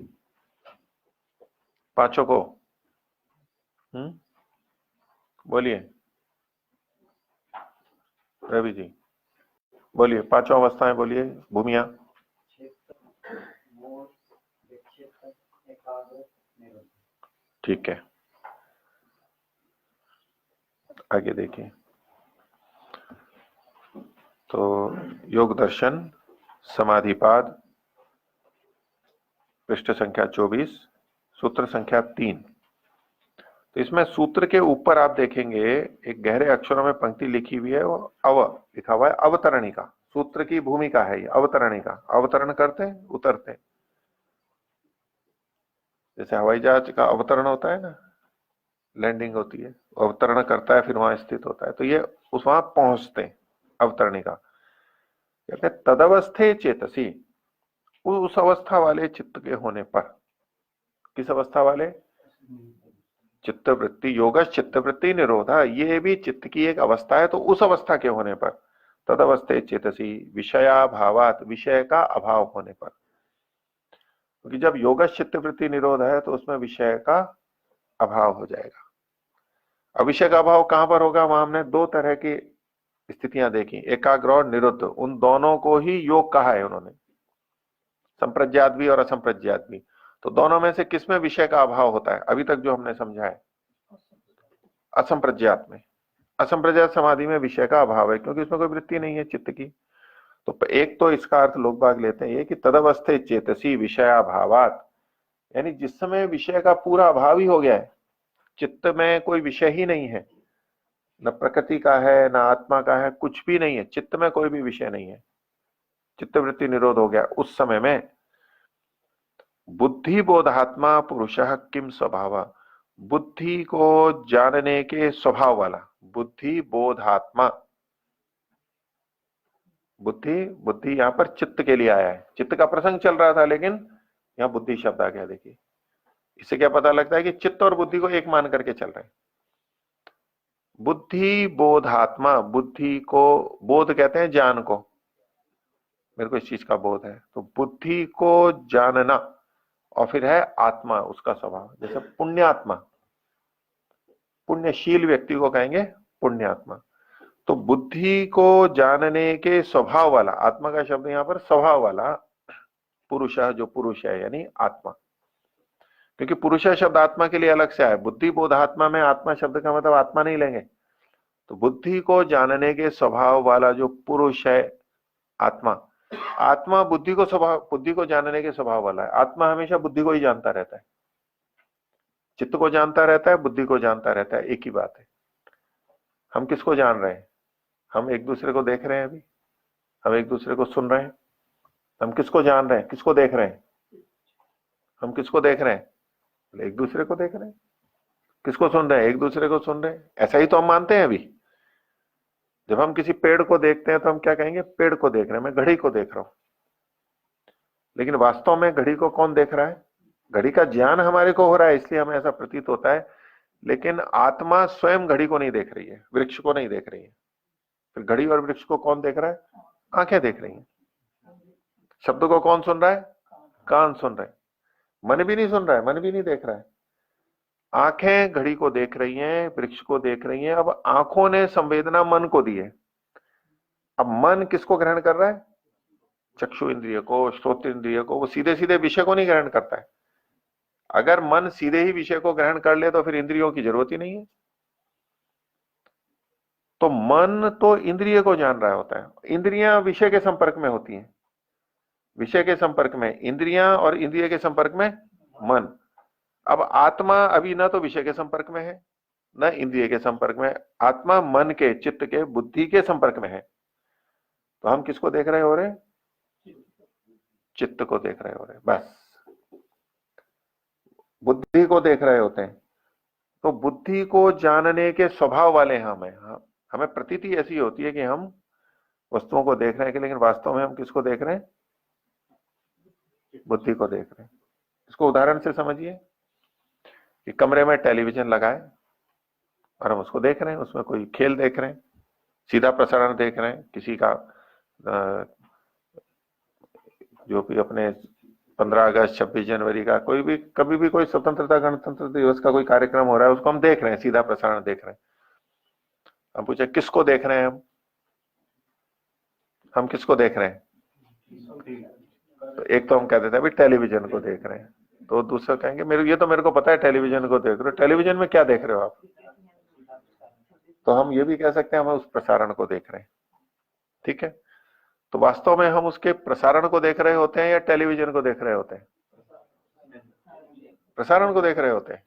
पांचों को। बोलिए रवि जी, बोलिए पांचों अवस्थाएं, बोलिए भूमियां। ठीक है, आगे देखिए। तो योग दर्शन समाधिपाद पृष्ठ संख्या 24, सूत्र संख्या 3। तो इसमें सूत्र के ऊपर आप देखेंगे एक गहरे अक्षरों में पंक्ति लिखी हुई है, वो अव लिखा हुआ है, अवतरणिका। सूत्र की भूमिका है ये अवतरणिका। अवतरण करते उतरते, जैसे हवाई जहाज का अवतरण होता है ना, लैंडिंग होती है, अवतरण करता है, फिर वहां स्थित होता है, तो ये उस वहां पहुंचते हैं अवतरणिका। कहते हैं तदवस्थे चेतसी, उस अवस्था वाले चित्त के होने पर। किस अवस्था वाले? चित्त वृत्ति योगश चित्त वृत्ति निरोधा, ये भी चित्त की एक अवस्था है, तो उस अवस्था के होने पर। तदवस्थे चेतसी विषया भावात, विषय का अभाव होने पर। क्योंकि जब योगश चित्त वृत्ति निरोध है तो उसमें विषय का अभाव हो जाएगा। अब विषय का अभाव कहां पर होगा? वहां हमने दो तरह की स्थितियां देखी, एकाग्र और निरुद्ध। उन दोनों को ही योग कहा है उन्होंने, संप्रज्ञात भी और असंप्रज्ञात भी। तो दोनों में से किसमें विषय का अभाव होता है? अभी तक जो हमने समझा है असंप्रज्ञात में। असंप्रज्ञात समाधि में विषय का अभाव है, क्योंकि उसमें कोई वृत्ति नहीं है चित्त की। तो एक तो इसका अर्थ लोग बाग लेते हैं ये कि तदवस्थे चेतसी विषयाभावात, यानी जिस समय विषय का पूरा अभाव ही हो गया है, चित्त में कोई विषय ही नहीं है, न प्रकृति का है न आत्मा का है, कुछ भी नहीं है, चित्त में कोई भी विषय नहीं है, चित्त वृत्ति निरोध हो गया, उस समय में बुद्धि बोधात्मा पुरुषः किम स्वभाव, बुद्धि को जानने के स्वभाव वाला, बुद्धि बोधात्मा। बुद्धि यहां पर चित्त के लिए आया है, चित्त का प्रसंग चल रहा था, लेकिन यहां बुद्धि शब्द आ गया। देखिए इससे क्या पता लगता है कि चित्त और बुद्धि को एक मान करके चल रहे हैं। बुद्धि बोधात्मा, बुद्धि को बोध कहते हैं ज्ञान को, मेरे को इस चीज का बोध है, तो बुद्धि को जानना, और फिर है आत्मा, उसका स्वभाव। जैसे पुण्यात्मा, पुण्यशील व्यक्ति को कहेंगे पुण्यात्मा। तो बुद्धि को जानने के स्वभाव वाला, आत्मा का शब्द यहां पर स्वभाव वाला, पुरुष, जो पुरुष है यानी आत्मा। क्योंकि पुरुष शब्द आत्मा के लिए अलग से आया, बुद्धि बोधात्मा में आत्मा शब्द का मतलब आत्मा नहीं लेंगे। तो बुद्धि को जानने के स्वभाव वाला जो पुरुष है आत्मा, आत्मा बुद्धि को जानने के स्वभाव वाला है। आत्मा हमेशा बुद्धि को ही जानता रहता है, चित्त को जानता रहता है, बुद्धि को जानता रहता है, एक ही बात है। हम किसको जान रहे हैं? हम एक दूसरे को देख रहे हैं, अभी हम एक दूसरे को सुन रहे हैं। हम किसको जान रहे हैं? किसको देख रहे हैं? हम किसको देख रहे हैं? एक दूसरे को देख रहे हैं। किसको सुन रहे हैं? एक दूसरे को सुन रहे हैं। ऐसा ही तो हम मानते हैं। अभी जब हम किसी पेड़ को देखते हैं तो हम क्या कहेंगे? पेड़ को देख रहे हैं, मैं घड़ी को देख रहा हूं। लेकिन वास्तव में घड़ी को कौन देख रहा है? घड़ी का ज्ञान हमारे को हो रहा है, इसलिए हमें ऐसा प्रतीत होता है, लेकिन आत्मा स्वयं घड़ी को नहीं देख रही है, वृक्ष को नहीं देख रही है। फिर घड़ी और वृक्ष को कौन देख रहा है? आंखें देख रही हैं। शब्द को कौन सुन रहा है? कान सुन रहे हैं। मन भी नहीं सुन रहा है, मन भी नहीं देख रहा है। आंखें घड़ी को देख रही हैं, वृक्ष को देख रही हैं। अब आंखों ने संवेदना मन को दी है। अब मन किसको ग्रहण कर रहा है? चक्षु इंद्रिय को, श्रोत इंद्रिय को। वो सीधे सीधे विषय को नहीं ग्रहण करता है। अगर मन सीधे ही विषय को ग्रहण कर ले तो फिर इंद्रियों की जरूरत ही नहीं है। तो मन तो इंद्रिय को जान रहा होता है। इंद्रियां विषय के संपर्क में होती हैं, विषय के संपर्क में इंद्रियां, और इंद्रिय के संपर्क में मन। अब आत्मा अभी ना तो विषय के संपर्क में है न इंद्रिय के संपर्क में। आत्मा मन के, चित्त के, बुद्धि के संपर्क में है। तो हम किसको देख रहे हो रहे? चित्त को देख रहे हो रहे, बस बुद्धि को देख रहे होते हैं। तो बुद्धि को जानने के स्वभाव वाले हमें प्रतीति ऐसी होती है कि हम वस्तुओं को देख रहे हैं, लेकिन वास्तव में हम किसको देख रहे हैं? बुद्धि को देख रहे हैं। इसको उदाहरण से समझिए कि कमरे में टेलीविजन लगाए और हम उसको देख रहे हैं, उसमें कोई खेल देख रहे हैं, सीधा प्रसारण देख रहे हैं, किसी का जो भी अपने 15 अगस्त 26 जनवरी का कोई भी, कभी भी कोई स्वतंत्रता गणतंत्र दिवस का कोई कार्यक्रम हो रहा है, उसको हम देख रहे हैं, सीधा प्रसारण देख रहे हैं। हम पूछे किसको देख रहे हैं? हम किसको देख रहे हैं? तो एक तो हम कहते थे अभी टेलीविजन को देख रहे हैं, तो दूसरा कहेंगे मेरे को पता है टेलीविजन को देख रहे हो। टेलीविजन में क्या देख रहे हो आप? तो हम ये भी कह सकते हैं हम उस प्रसारण को देख रहे हैं। ठीक है, तो वास्तव में हम उसके प्रसारण को देख रहे होते हैं या टेलीविजन को देख रहे होते हैं? प्रसारण को देख रहे होते हैं।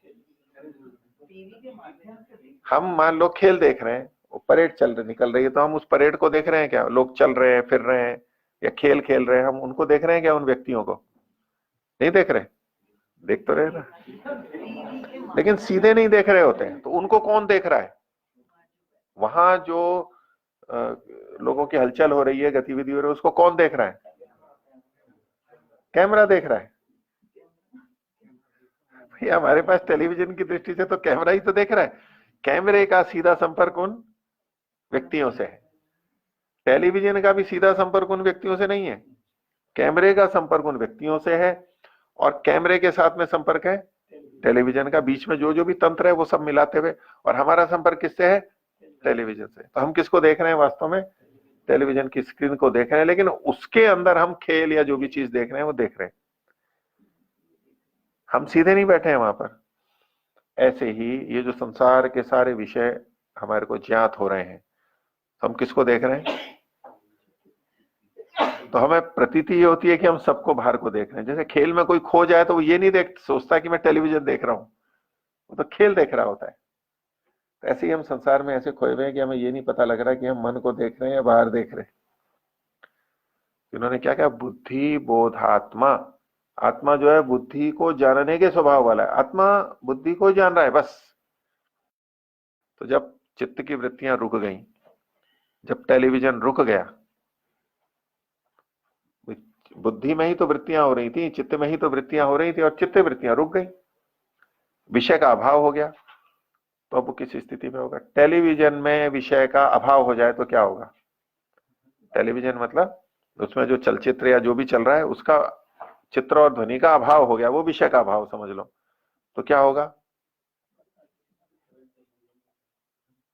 हम मान लो खेल देख रहे हैं, परेड निकल रही है, तो हम उस परेड को देख रहे हैं क्या? लोग चल रहे हैं, फिर रहे हैं या खेल खेल रहे हैं, हम उनको देख रहे हैं क्या? उन व्यक्तियों को नहीं देख रहे। देख तो रहे ना, लेकिन सीधे नहीं देख रहे होते हैं, तो उनको कौन देख रहा है? वहां जो लोगों की हलचल हो रही है, गतिविधि हो रही है, उसको कौन देख रहा है? कैमरा देख रहा है। भाई हमारे पास टेलीविजन की दृष्टि से तो कैमरा ही तो देख रहा है। कैमरे का सीधा संपर्क उन व्यक्तियों से है, टेलीविजन का भी सीधा संपर्क उन व्यक्तियों से नहीं है। कैमरे का संपर्क उन व्यक्तियों से है, और कैमरे के साथ में संपर्क है टेलीविजन का। बीच में जो जो भी तंत्र है वो सब मिलाते हुए, और हमारा संपर्क किससे है? टेलीविजन से। तो हम किसको देख रहे हैं वास्तव में? टेलीविजन की स्क्रीन को देख रहे हैं, लेकिन उसके अंदर हम खेल या जो भी चीज देख रहे हैं वो देख रहे हैं, हम सीधे नहीं बैठे हैं वहां पर। ऐसे ही ये जो संसार के सारे विषय हमारे को ज्ञात हो रहे हैं, हम किसको देख रहे हैं? तो हमें प्रतीति ये होती है कि हम सबको बाहर को देख रहे हैं। जैसे खेल में कोई खो जाए तो वो ये नहीं सोचता कि मैं टेलीविजन देख रहा हूं, वो तो खेल देख रहा होता है। तो ऐसे ही हम संसार में ऐसे खोए हुए हैं कि हमें ये नहीं पता लग रहा कि हम मन को देख रहे हैं या बाहर देख रहे हैं। इन्होंने क्या कहा? बुद्धि बोधात्मा। आत्मा जो है बुद्धि को जानने के स्वभाव वाला है। आत्मा बुद्धि को जान रहा है बस। तो जब चित्त की वृत्तियां रुक गई, जब टेलीविजन रुक गया, बुद्धि में ही तो वृत्तियां हो रही थी, चित्त में ही तो वृत्तियां हो रही थी, और चित्त वृत्तियां रुक गई, विषय का अभाव हो गया। तो अब किस स्थिति में होगा? टेलीविजन में विषय का अभाव हो जाए तो क्या होगा? टेलीविजन मतलब उसमें जो चलचित्र या जो भी चल रहा है उसका चित्र और ध्वनि का अभाव हो गया, वो विषय का अभाव समझ लो, तो क्या होगा?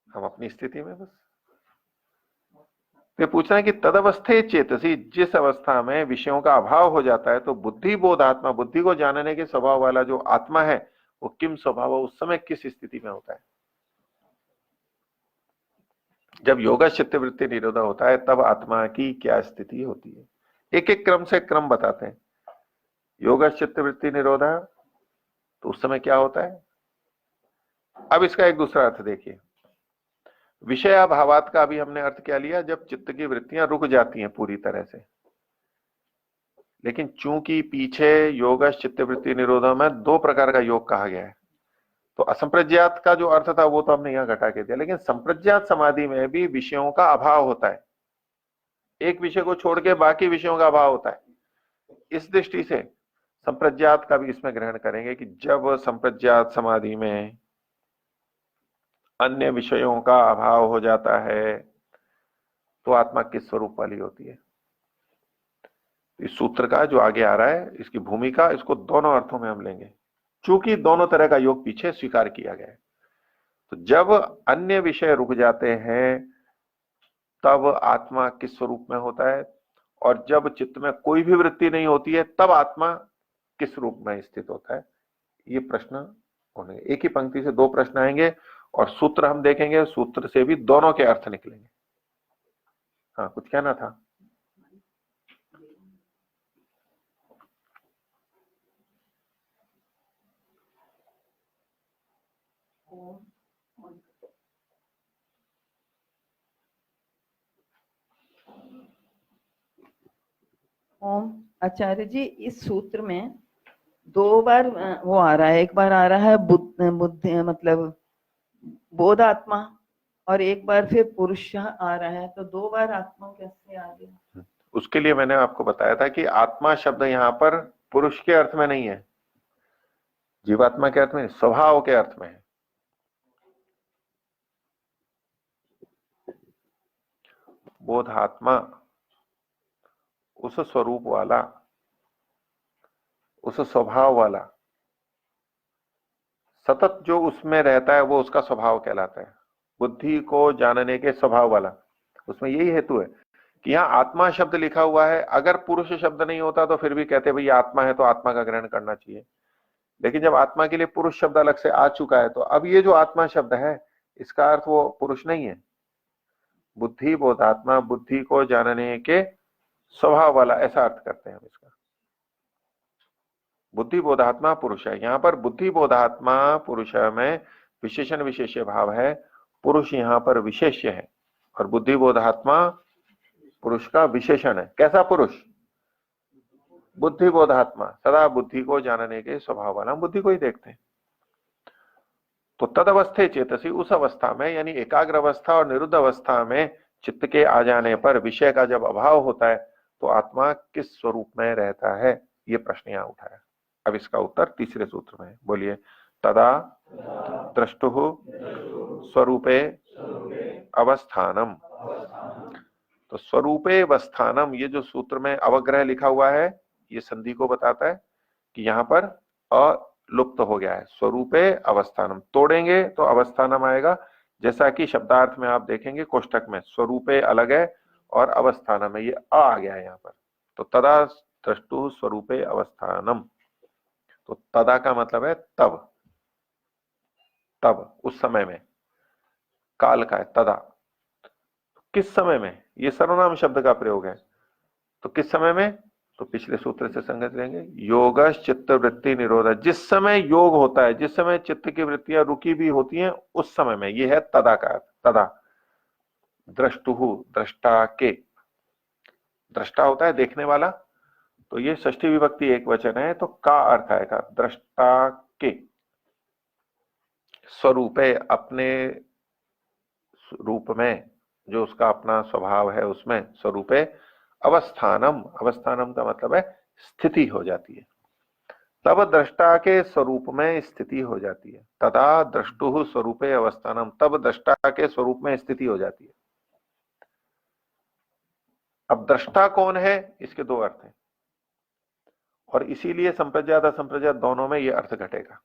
हम अपनी स्थिति में बस। ये पूछना है कि तदवस्थे चेतसी, जिस अवस्था में विषयों का अभाव हो जाता है, तो बुद्धि बोधात्मा, बुद्धि को जानने के स्वभाव वाला जो आत्मा है, वो किम स्वभाव, उस समय किस स्थिति में होता है? जब योगा चित्तवृत्ति निरोध होता है तब आत्मा की क्या स्थिति होती है? एक एक क्रम से क्रम बताते हैं। योगा चित्तवृत्ति निरोधा, तो उस समय क्या होता है? अब इसका एक दूसरा अर्थ देखिए। विषयाभावात का अभी हमने अर्थ क्या लिया? जब चित्त की वृत्तियां रुक जाती हैं पूरी तरह से। लेकिन चूंकि पीछे योग चित्तवृत्ति निरोधा में दो प्रकार का योग कहा गया है, तो असंप्रज्ञात का जो अर्थ था वो तो हमने यहां घटा के दिया, लेकिन संप्रज्ञात समाधि में भी विषयों का अभाव होता है। एक विषय को छोड़ के बाकी विषयों का अभाव होता है। इस दृष्टि से संप्रज्ञात का भी इसमें ग्रहण करेंगे कि जब संप्रज्ञात समाधि में अन्य विषयों का अभाव हो जाता है तो आत्मा किस स्वरूप वाली होती है? इस सूत्र का जो आगे आ रहा है, इसकी भूमिका, इसको दोनों अर्थों में हम लेंगे, चूंकि दोनों तरह का योग पीछे स्वीकार किया गया है। तो जब अन्य विषय रुक जाते हैं तब आत्मा किस स्वरूप में होता है, और जब चित्त में कोई भी वृत्ति नहीं होती है तब आत्मा किस रूप में स्थित होता है? ये प्रश्न होंगे। एक ही पंक्ति से दो प्रश्न आएंगे और सूत्र हम देखेंगे, सूत्र से भी दोनों के अर्थ निकलेंगे। हाँ, कुछ कहना था? ओम। आचार्य जी, इस सूत्र में दो बार वो आ रहा है, एक बार आ रहा है बुद्धि मतलब बोध आत्मा, और एक बार फिर पुरुष आ रहा है, तो दो बार आत्मा कैसे आ गया? उसके लिए मैंने आपको बताया था कि आत्मा शब्द यहाँ पर पुरुष के अर्थ में नहीं है, जीवात्मा के अर्थ में, स्वभाव के अर्थ में है। बोधात्मा उस स्वरूप वाला, उस स्वभाव वाला, सतत जो उसमें रहता है वो उसका स्वभाव कहलाता है। बुद्धि को जानने के स्वभाव वाला, उसमें यही हेतु है कि यहाँ आत्मा शब्द लिखा हुआ है। अगर पुरुष शब्द नहीं होता तो फिर भी कहते भाई आत्मा है तो आत्मा का ग्रहण करना चाहिए, लेकिन जब आत्मा के लिए पुरुष शब्द अलग से आ चुका है तो अब ये जो आत्मा शब्द है इसका अर्थ वो पुरुष नहीं है। बुद्धि बोधात्मा, बुद्धि को जानने के स्वभाव वाला, ऐसा अर्थ करते हैं हम इसका। बुद्धि बोधात्मा पुरुष है। यहाँ पर बुद्धि बोधात्मा पुरुष में विशेषण विशेष्य भाव है, पुरुष यहाँ पर विशेष्य है और बुद्धि बोधात्मा पुरुष का विशेषण है। कैसा पुरुष? बुद्धि बोधात्मा, सदा बुद्धि को जानने के स्वभाव वाला, हम बुद्धि को ही देखते हैं। तो तद अवस्थे चेतसी, उस अवस्था में यानी एकाग्र अवस्था और निरुद्ध अवस्था में चित्त के आ जाने पर विषय का जब अभाव होता है तो आत्मा किस स्वरूप में रहता है, ये प्रश्न यहाँ उठाया। अब इसका उत्तर तीसरे सूत्र में, बोलिए। तदा द्रष्टुः स्वरूपे अवस्थानम। तो स्वरूपे अवस्थानम, ये जो सूत्र में अवग्रह लिखा हुआ है ये संधि को बताता है कि यहाँ पर लुप्त हो गया है। स्वरूपे अवस्थानम तोड़ेंगे तो अवस्थानम आएगा, जैसा कि शब्दार्थ में आप देखेंगे कोष्टक में स्वरूपे अलग है और अवस्थानम है, ये आ गया है यहाँ पर। तो तदा द्रष्टु स्वरूपे अवस्थानम, तो तदा का मतलब है तब, तब उस समय में, काल का है तदा, किस समय में, ये सर्वनाम शब्द का प्रयोग है। तो किस समय में, तो पिछले सूत्र से संगत लेंगे, योगश चित्त वृत्ति निरोध, जिस समय योग होता है, जिस समय चित्त की वृत्तियां रुकी भी होती हैं उस समय में, ये है तदा का अर्थ। तदा द्रष्टुहु, दृष्टा के, दृष्टा होता है देखने वाला, तो ये षष्ठी विभक्ति एक वचन है तो का अर्थ आएगा दृष्टा के। स्वरूपे, अपने रूप में, जो उसका अपना स्वभाव है उसमें, स्वरूपे अवस्थानम, अवस्थानम का मतलब है स्थिति हो जाती है, तब दृष्टा के स्वरूप में स्थिति हो जाती है। तदा द्रष्टुः स्वरूपे अवस्थानम, तब दृष्टा के स्वरूप में स्थिति हो जाती है। अब दृष्टा कौन है, इसके दो अर्थ हैं, और इसीलिए संप्रज्ञात असंप्रज्ञात दोनों में यह अर्थ घटेगा।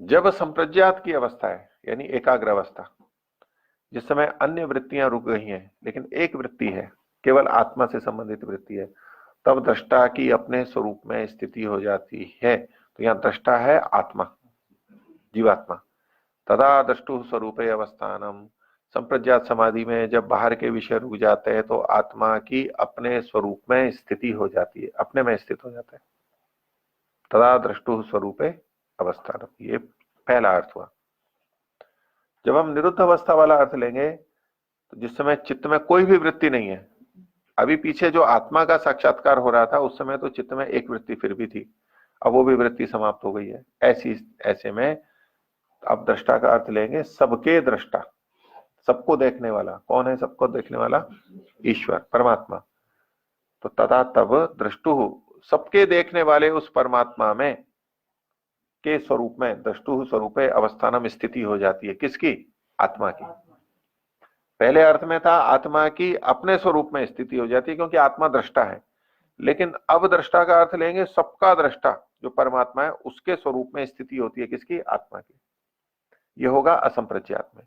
जब संप्रज्ञात की अवस्था है यानी एकाग्र अवस्था, जिस समय अन्य वृत्तियां रुक गई हैं लेकिन एक वृत्ति है, केवल आत्मा से संबंधित वृत्ति है, तब दृष्टा की अपने स्वरूप में स्थिति हो जाती है। तो यहां दृष्टा है आत्मा, जीवात्मा। तदा द्रष्टु स्वरूपे अवस्थानम, संप्रज्ञात समाधि में जब बाहर के विषय रुक जाते हैं तो आत्मा की अपने स्वरूप में स्थिति हो जाती है, अपने में स्थित हो जाता है। तदा द्रष्टु स्वरूपे अवस्थानम, ये पहला अर्थ हुआ। जब हम निरुद्ध अवस्था वाला अर्थ लेंगे तो जिस समय चित्त में कोई भी वृत्ति नहीं है, अभी पीछे जो आत्मा का साक्षात्कार हो रहा था उस समय तो चित्त में एक वृत्ति फिर भी थी, अब वो भी वृत्ति समाप्त हो गई है। ऐसे में अब दृष्टा का अर्थ लेंगे सबके दृष्टा, सबको देखने वाला। कौन है सबको देखने वाला? ईश्वर, परमात्मा। तो तथा तब दृष्टु, सबके देखने वाले उस परमात्मा में के स्वरूप में, दृष्टु स्वरूपे अवस्थानम, स्थिति हो जाती है। किसकी? आत्मा की। पहले अर्थ में था आत्मा की अपने स्वरूप में स्थिति हो जाती है क्योंकि आत्मा दृष्टा है, लेकिन अब दृष्टा का अर्थ लेंगे सबका दृष्टा जो परमात्मा है उसके स्वरूप में स्थिति होती है। किसकी? आत्मा की। यह होगा असंप्रज्ञात में।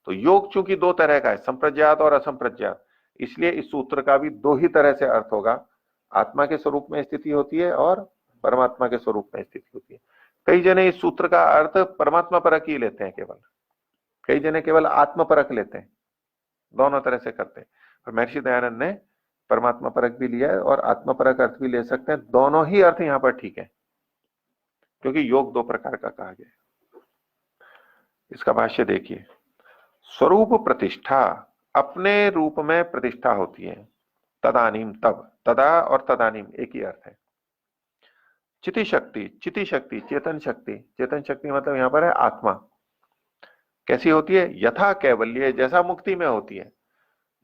तो योग चूंकि दो तरह का है, संप्रज्ञात और असंप्रज्ञात, इसलिए इस सूत्र का भी दो ही तरह से अर्थ होगा। आत्मा के स्वरूप में स्थिति होती है और परमात्मा के स्वरूप में स्थिति होती है। कई जने इस सूत्र का अर्थ परमात्मा परक ही लेते हैं केवल, कई जने केवल आत्म परक लेते हैं, दोनों तरह से करते हैं। और महर्षि दयानंद ने परमात्मा परक भी लिया है और आत्म परक अर्थ भी ले सकते हैं। दोनों ही अर्थ यहाँ पर ठीक है क्योंकि योग दो प्रकार का कहा गया है। इसका भाष्य देखिए, स्वरूप प्रतिष्ठा, अपने रूप में प्रतिष्ठा होती है। तदानीम, तब, तदा और तदानीम एक ही अर्थ है। चिति शक्ति, चिति शक्ति चेतन शक्ति, चेतन शक्ति मतलब यहां पर है आत्मा। कैसी होती है? यथा कैवल्य, जैसा मुक्ति में होती है।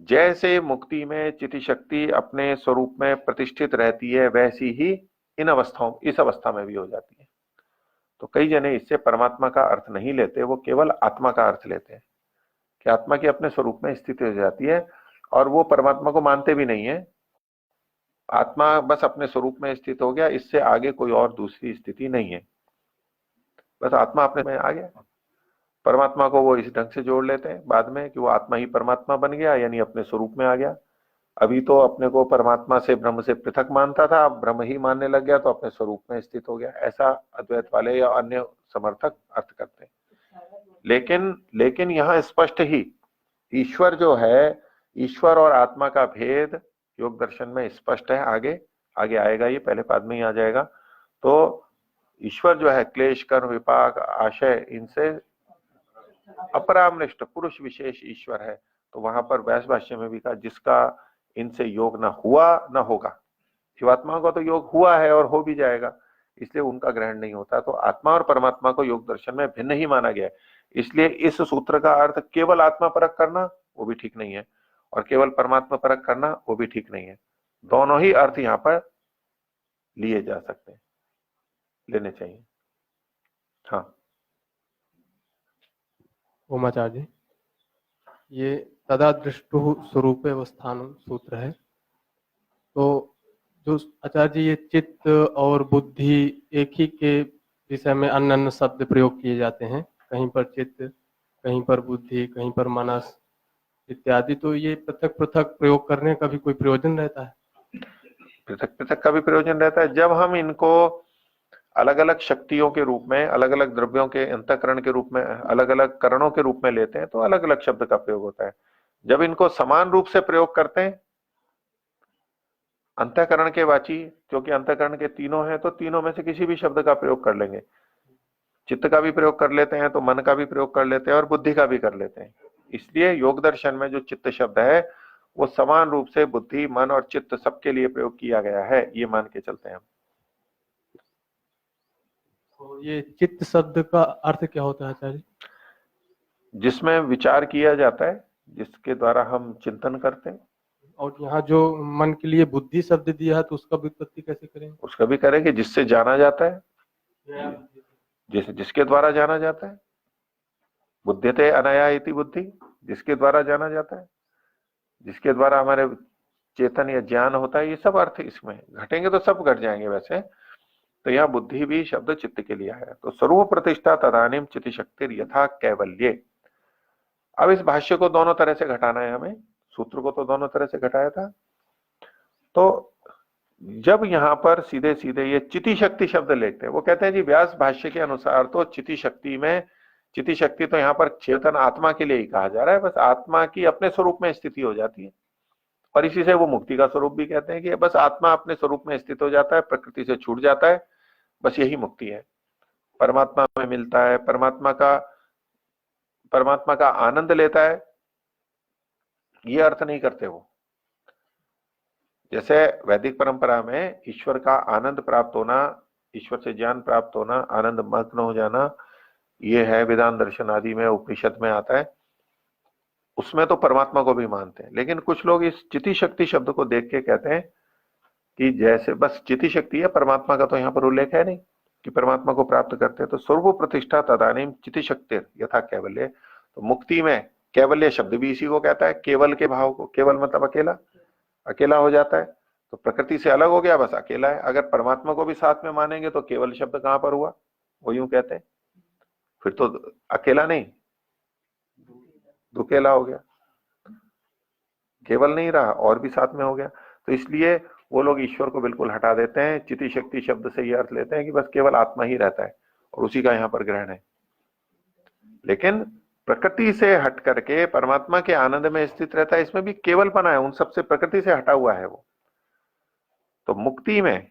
जैसे मुक्ति में चिति शक्ति अपने स्वरूप में प्रतिष्ठित रहती है वैसी ही इन अवस्थाओं, इस अवस्था में भी हो जाती है। तो कई जने इससे परमात्मा का अर्थ नहीं लेते, वो केवल आत्मा का अर्थ लेते हैं कि आत्मा की अपने स्वरूप में स्थिति हो जाती है और वो परमात्मा को मानते भी नहीं है। आत्मा बस अपने स्वरूप में स्थित हो गया, इससे आगे कोई और दूसरी स्थिति नहीं है, बस आत्मा अपने में आ गया। परमात्मा को वो इस ढंग से जोड़ लेते हैं बाद में कि वो आत्मा ही परमात्मा बन गया, यानी अपने स्वरूप में आ गया। अभी तो अपने को परमात्मा से, ब्रह्म से पृथक मानता था, अब ब्रह्म ही मानने लग गया तो अपने स्वरूप में स्थित हो गया। ऐसा अद्वैत वाले या अन्य समर्थक अर्थ करते हैं। लेकिन यहाँ स्पष्ट ही ईश्वर जो है, ईश्वर और आत्मा का भेद योग दर्शन में स्पष्ट है। आगे आएगा, ये पहले पाद में ही आ जाएगा। तो ईश्वर जो है क्लेश, कर्म, विपाक, आशय, इनसे अपरामनिष्ठ पुरुष विशेष ईश्वर है। तो वहां पर व्यास भाष्य में भी कहा जिसका इनसे योग न हुआ न होगा, जीवात्माओं का तो योग हुआ है और हो भी जाएगा, इसलिए उनका ग्रहण नहीं होता। तो आत्मा और परमात्मा को योग दर्शन में भिन्न ही माना गया है। इसलिए इस सूत्र का अर्थ केवल आत्मा परक करना वो भी ठीक नहीं है, और केवल परमात्मा परक करना वो भी ठीक नहीं है। दोनों ही अर्थ यहाँ पर लिए जा सकते हैं, लेने चाहिए। हाँ, ओमाचार्य जी, ये तदा दृष्टु स्वरूप अवस्थान सूत्र है, तो जो आचार्य जी ये चित्त और बुद्धि एक ही के विषय में अन्य अन्य शब्द प्रयोग किए जाते हैं, कहीं पर चित्त, कहीं पर बुद्धि, कहीं पर मनस इत्यादि, तो ये पृथक पृथक प्रयोग करने का भी कोई प्रयोजन रहता है? पृथक पृथक का भी प्रयोजन रहता है। जब हम इनको अलग अलग शक्तियों के रूप में, अलग अलग द्रव्यों के अंतःकरण के रूप में, अलग अलग करणों के रूप में लेते हैं तो अलग अलग शब्द का प्रयोग होता है। जब इनको समान रूप से प्रयोग करते हैं, अंतःकरण के वाची, क्योंकि अंतःकरण के तीनों हैं, तो तीनों में से किसी भी शब्द का प्रयोग कर लेंगे। चित्त का भी प्रयोग कर लेते हैं तो मन का भी प्रयोग कर लेते हैं और बुद्धि का भी कर लेते हैं। इसलिए योग दर्शन में जो चित्त शब्द है वो समान रूप से बुद्धि, मन और चित्त सबके लिए प्रयोग किया गया है, ये मान के चलते हैं हम। तो ये चित्त शब्द का अर्थ क्या होता है आचार्य? जिसमें विचार किया जाता है, जिसके द्वारा हम चिंतन करते हैं। और यहाँ जो मन के लिए बुद्धि शब्द दिया है तो उसका व्युत्पत्ति कैसे करेंगे? उसका भी करेंगे, जिससे जाना जाता है, जिसके द्वारा जाना जाता है। बुद्ध्यते अनया इति बुद्धि, जिसके द्वारा जाना जाता है, जिसके द्वारा हमारे चेतन या ज्ञान होता है, ये सब अर्थ इसमें घटेंगे तो सब घट जाएंगे वैसे। तो यहाँ बुद्धि भी शब्द चित्त के लिए है। तो स्वरूप प्रतिष्ठा तदानीम चिति शक्ति यथा कैवल्ये। अब इस भाष्य को दोनों तरह से घटाना है हमें, सूत्र को तो दोनों तरह से घटाया था। तो जब यहाँ पर सीधे सीधे ये चिति शक्ति शब्द लेते हैं, वो कहते हैं जी व्यास भाष्य के अनुसार तो चिति शक्ति में, चिति शक्ति तो यहाँ पर चेतन आत्मा के लिए ही कहा जा रहा है, बस आत्मा की अपने स्वरूप में स्थिति हो जाती है। और इसी से वो मुक्ति का स्वरूप भी कहते हैं कि बस आत्मा अपने स्वरूप में स्थित हो जाता है, प्रकृति से छूट जाता है, बस यही मुक्ति है। परमात्मा में मिलता है, परमात्मा का आनंद लेता है, ये अर्थ नहीं करते वो। जैसे वैदिक परंपरा में ईश्वर का आनंद प्राप्त होना, ईश्वर से ज्ञान प्राप्त होना, आनंद मग्न हो जाना, ये है वेदांत दर्शन आदि में, उपनिषद में आता है, उसमें तो परमात्मा को भी मानते हैं। लेकिन कुछ लोग इस चिति शक्ति शब्द को देख के कहते हैं कि जैसे बस चिति शक्ति है, परमात्मा का तो यहाँ पर उल्लेख है नहीं कि परमात्मा को प्राप्त करते हैं। तो स्वरूप प्रतिष्ठा तदानीम चिति शक्ति यथा कैवल्य। तो मुक्ति में कैवल्य शब्द भी इसी को कहता है, केवल के भाव को। केवल मतलब अकेला, अकेला हो जाता है, तो प्रकृति से अलग हो गया, बस अकेला है। अगर परमात्मा को भी साथ में मानेंगे तो केवल शब्द कहां पर हुआ, वो यूं कहते हैं, फिर तो अकेला नहीं दुकेला हो गया, केवल नहीं रहा और भी साथ में हो गया। तो इसलिए वो लोग ईश्वर को बिल्कुल हटा देते हैं, चिति शक्ति शब्द से ये अर्थ लेते हैं कि बस केवल आत्मा ही रहता है और उसी का यहाँ पर ग्रहण है। लेकिन प्रकृति से हट करके परमात्मा के आनंद में स्थित रहता है, इसमें भी केवलपना है, उन सबसे प्रकृति से हटा हुआ है वो। तो मुक्ति में,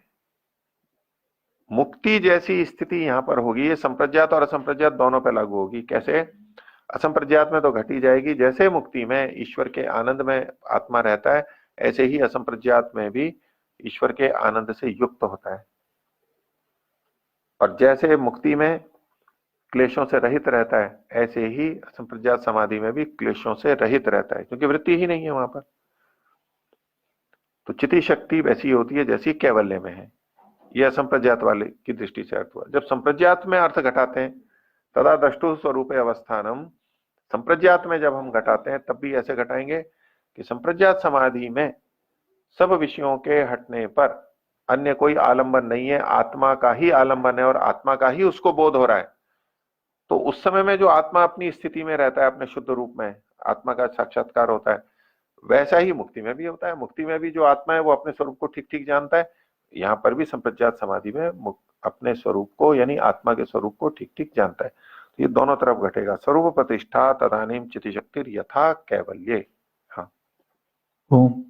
मुक्ति जैसी स्थिति यहाँ पर होगी, ये संप्रज्ञात और असंप्रज्ञात दोनों पे लागू होगी। कैसे? असंप्रज्ञात में तो घटी जाएगी, जैसे मुक्ति में ईश्वर के आनंद में आत्मा रहता है, ऐसे ही असंप्रज्ञात में भी ईश्वर के आनंद से युक्त होता है। और जैसे मुक्ति में क्लेशों से रहित रहता है, ऐसे ही असंप्रज्ञात समाधि में भी क्लेशों से रहित रहता है, क्योंकि वृत्ति ही नहीं है वहां पर। तो चिति शक्ति वैसी होती है जैसी कैवल्य में है। यह असंप्रज्ञात वाले की दृष्टि से अर्थ हुआ। जब संप्रज्ञात में अर्थ घटाते हैं, तदा द्रष्टु स्वरूपे अवस्थानम, संप्रज्ञात में जब हम घटाते हैं तब भी ऐसे घटाएंगे कि संप्रज्ञात समाधि में सब विषयों के हटने पर अन्य कोई आलंबन नहीं है, आत्मा का ही आलंबन है और आत्मा का ही उसको बोध हो रहा है। तो उस समय में जो आत्मा अपनी स्थिति में रहता है, अपने शुद्ध रूप में आत्मा का साक्षात्कार होता है, वैसा ही मुक्ति में भी होता है। मुक्ति में भी जो आत्मा है वो अपने स्वरूप को ठीक ठीक जानता है, यहाँ पर भी संप्रज्ञात समाधि में अपने स्वरूप को यानी आत्मा के स्वरूप को ठीक ठीक जानता है। तो ये दोनों तरफ घटेगा। स्वरूप प्रतिष्ठा तदानीम चिति शक्ति यथा कैवल्य। हाँ, ओम।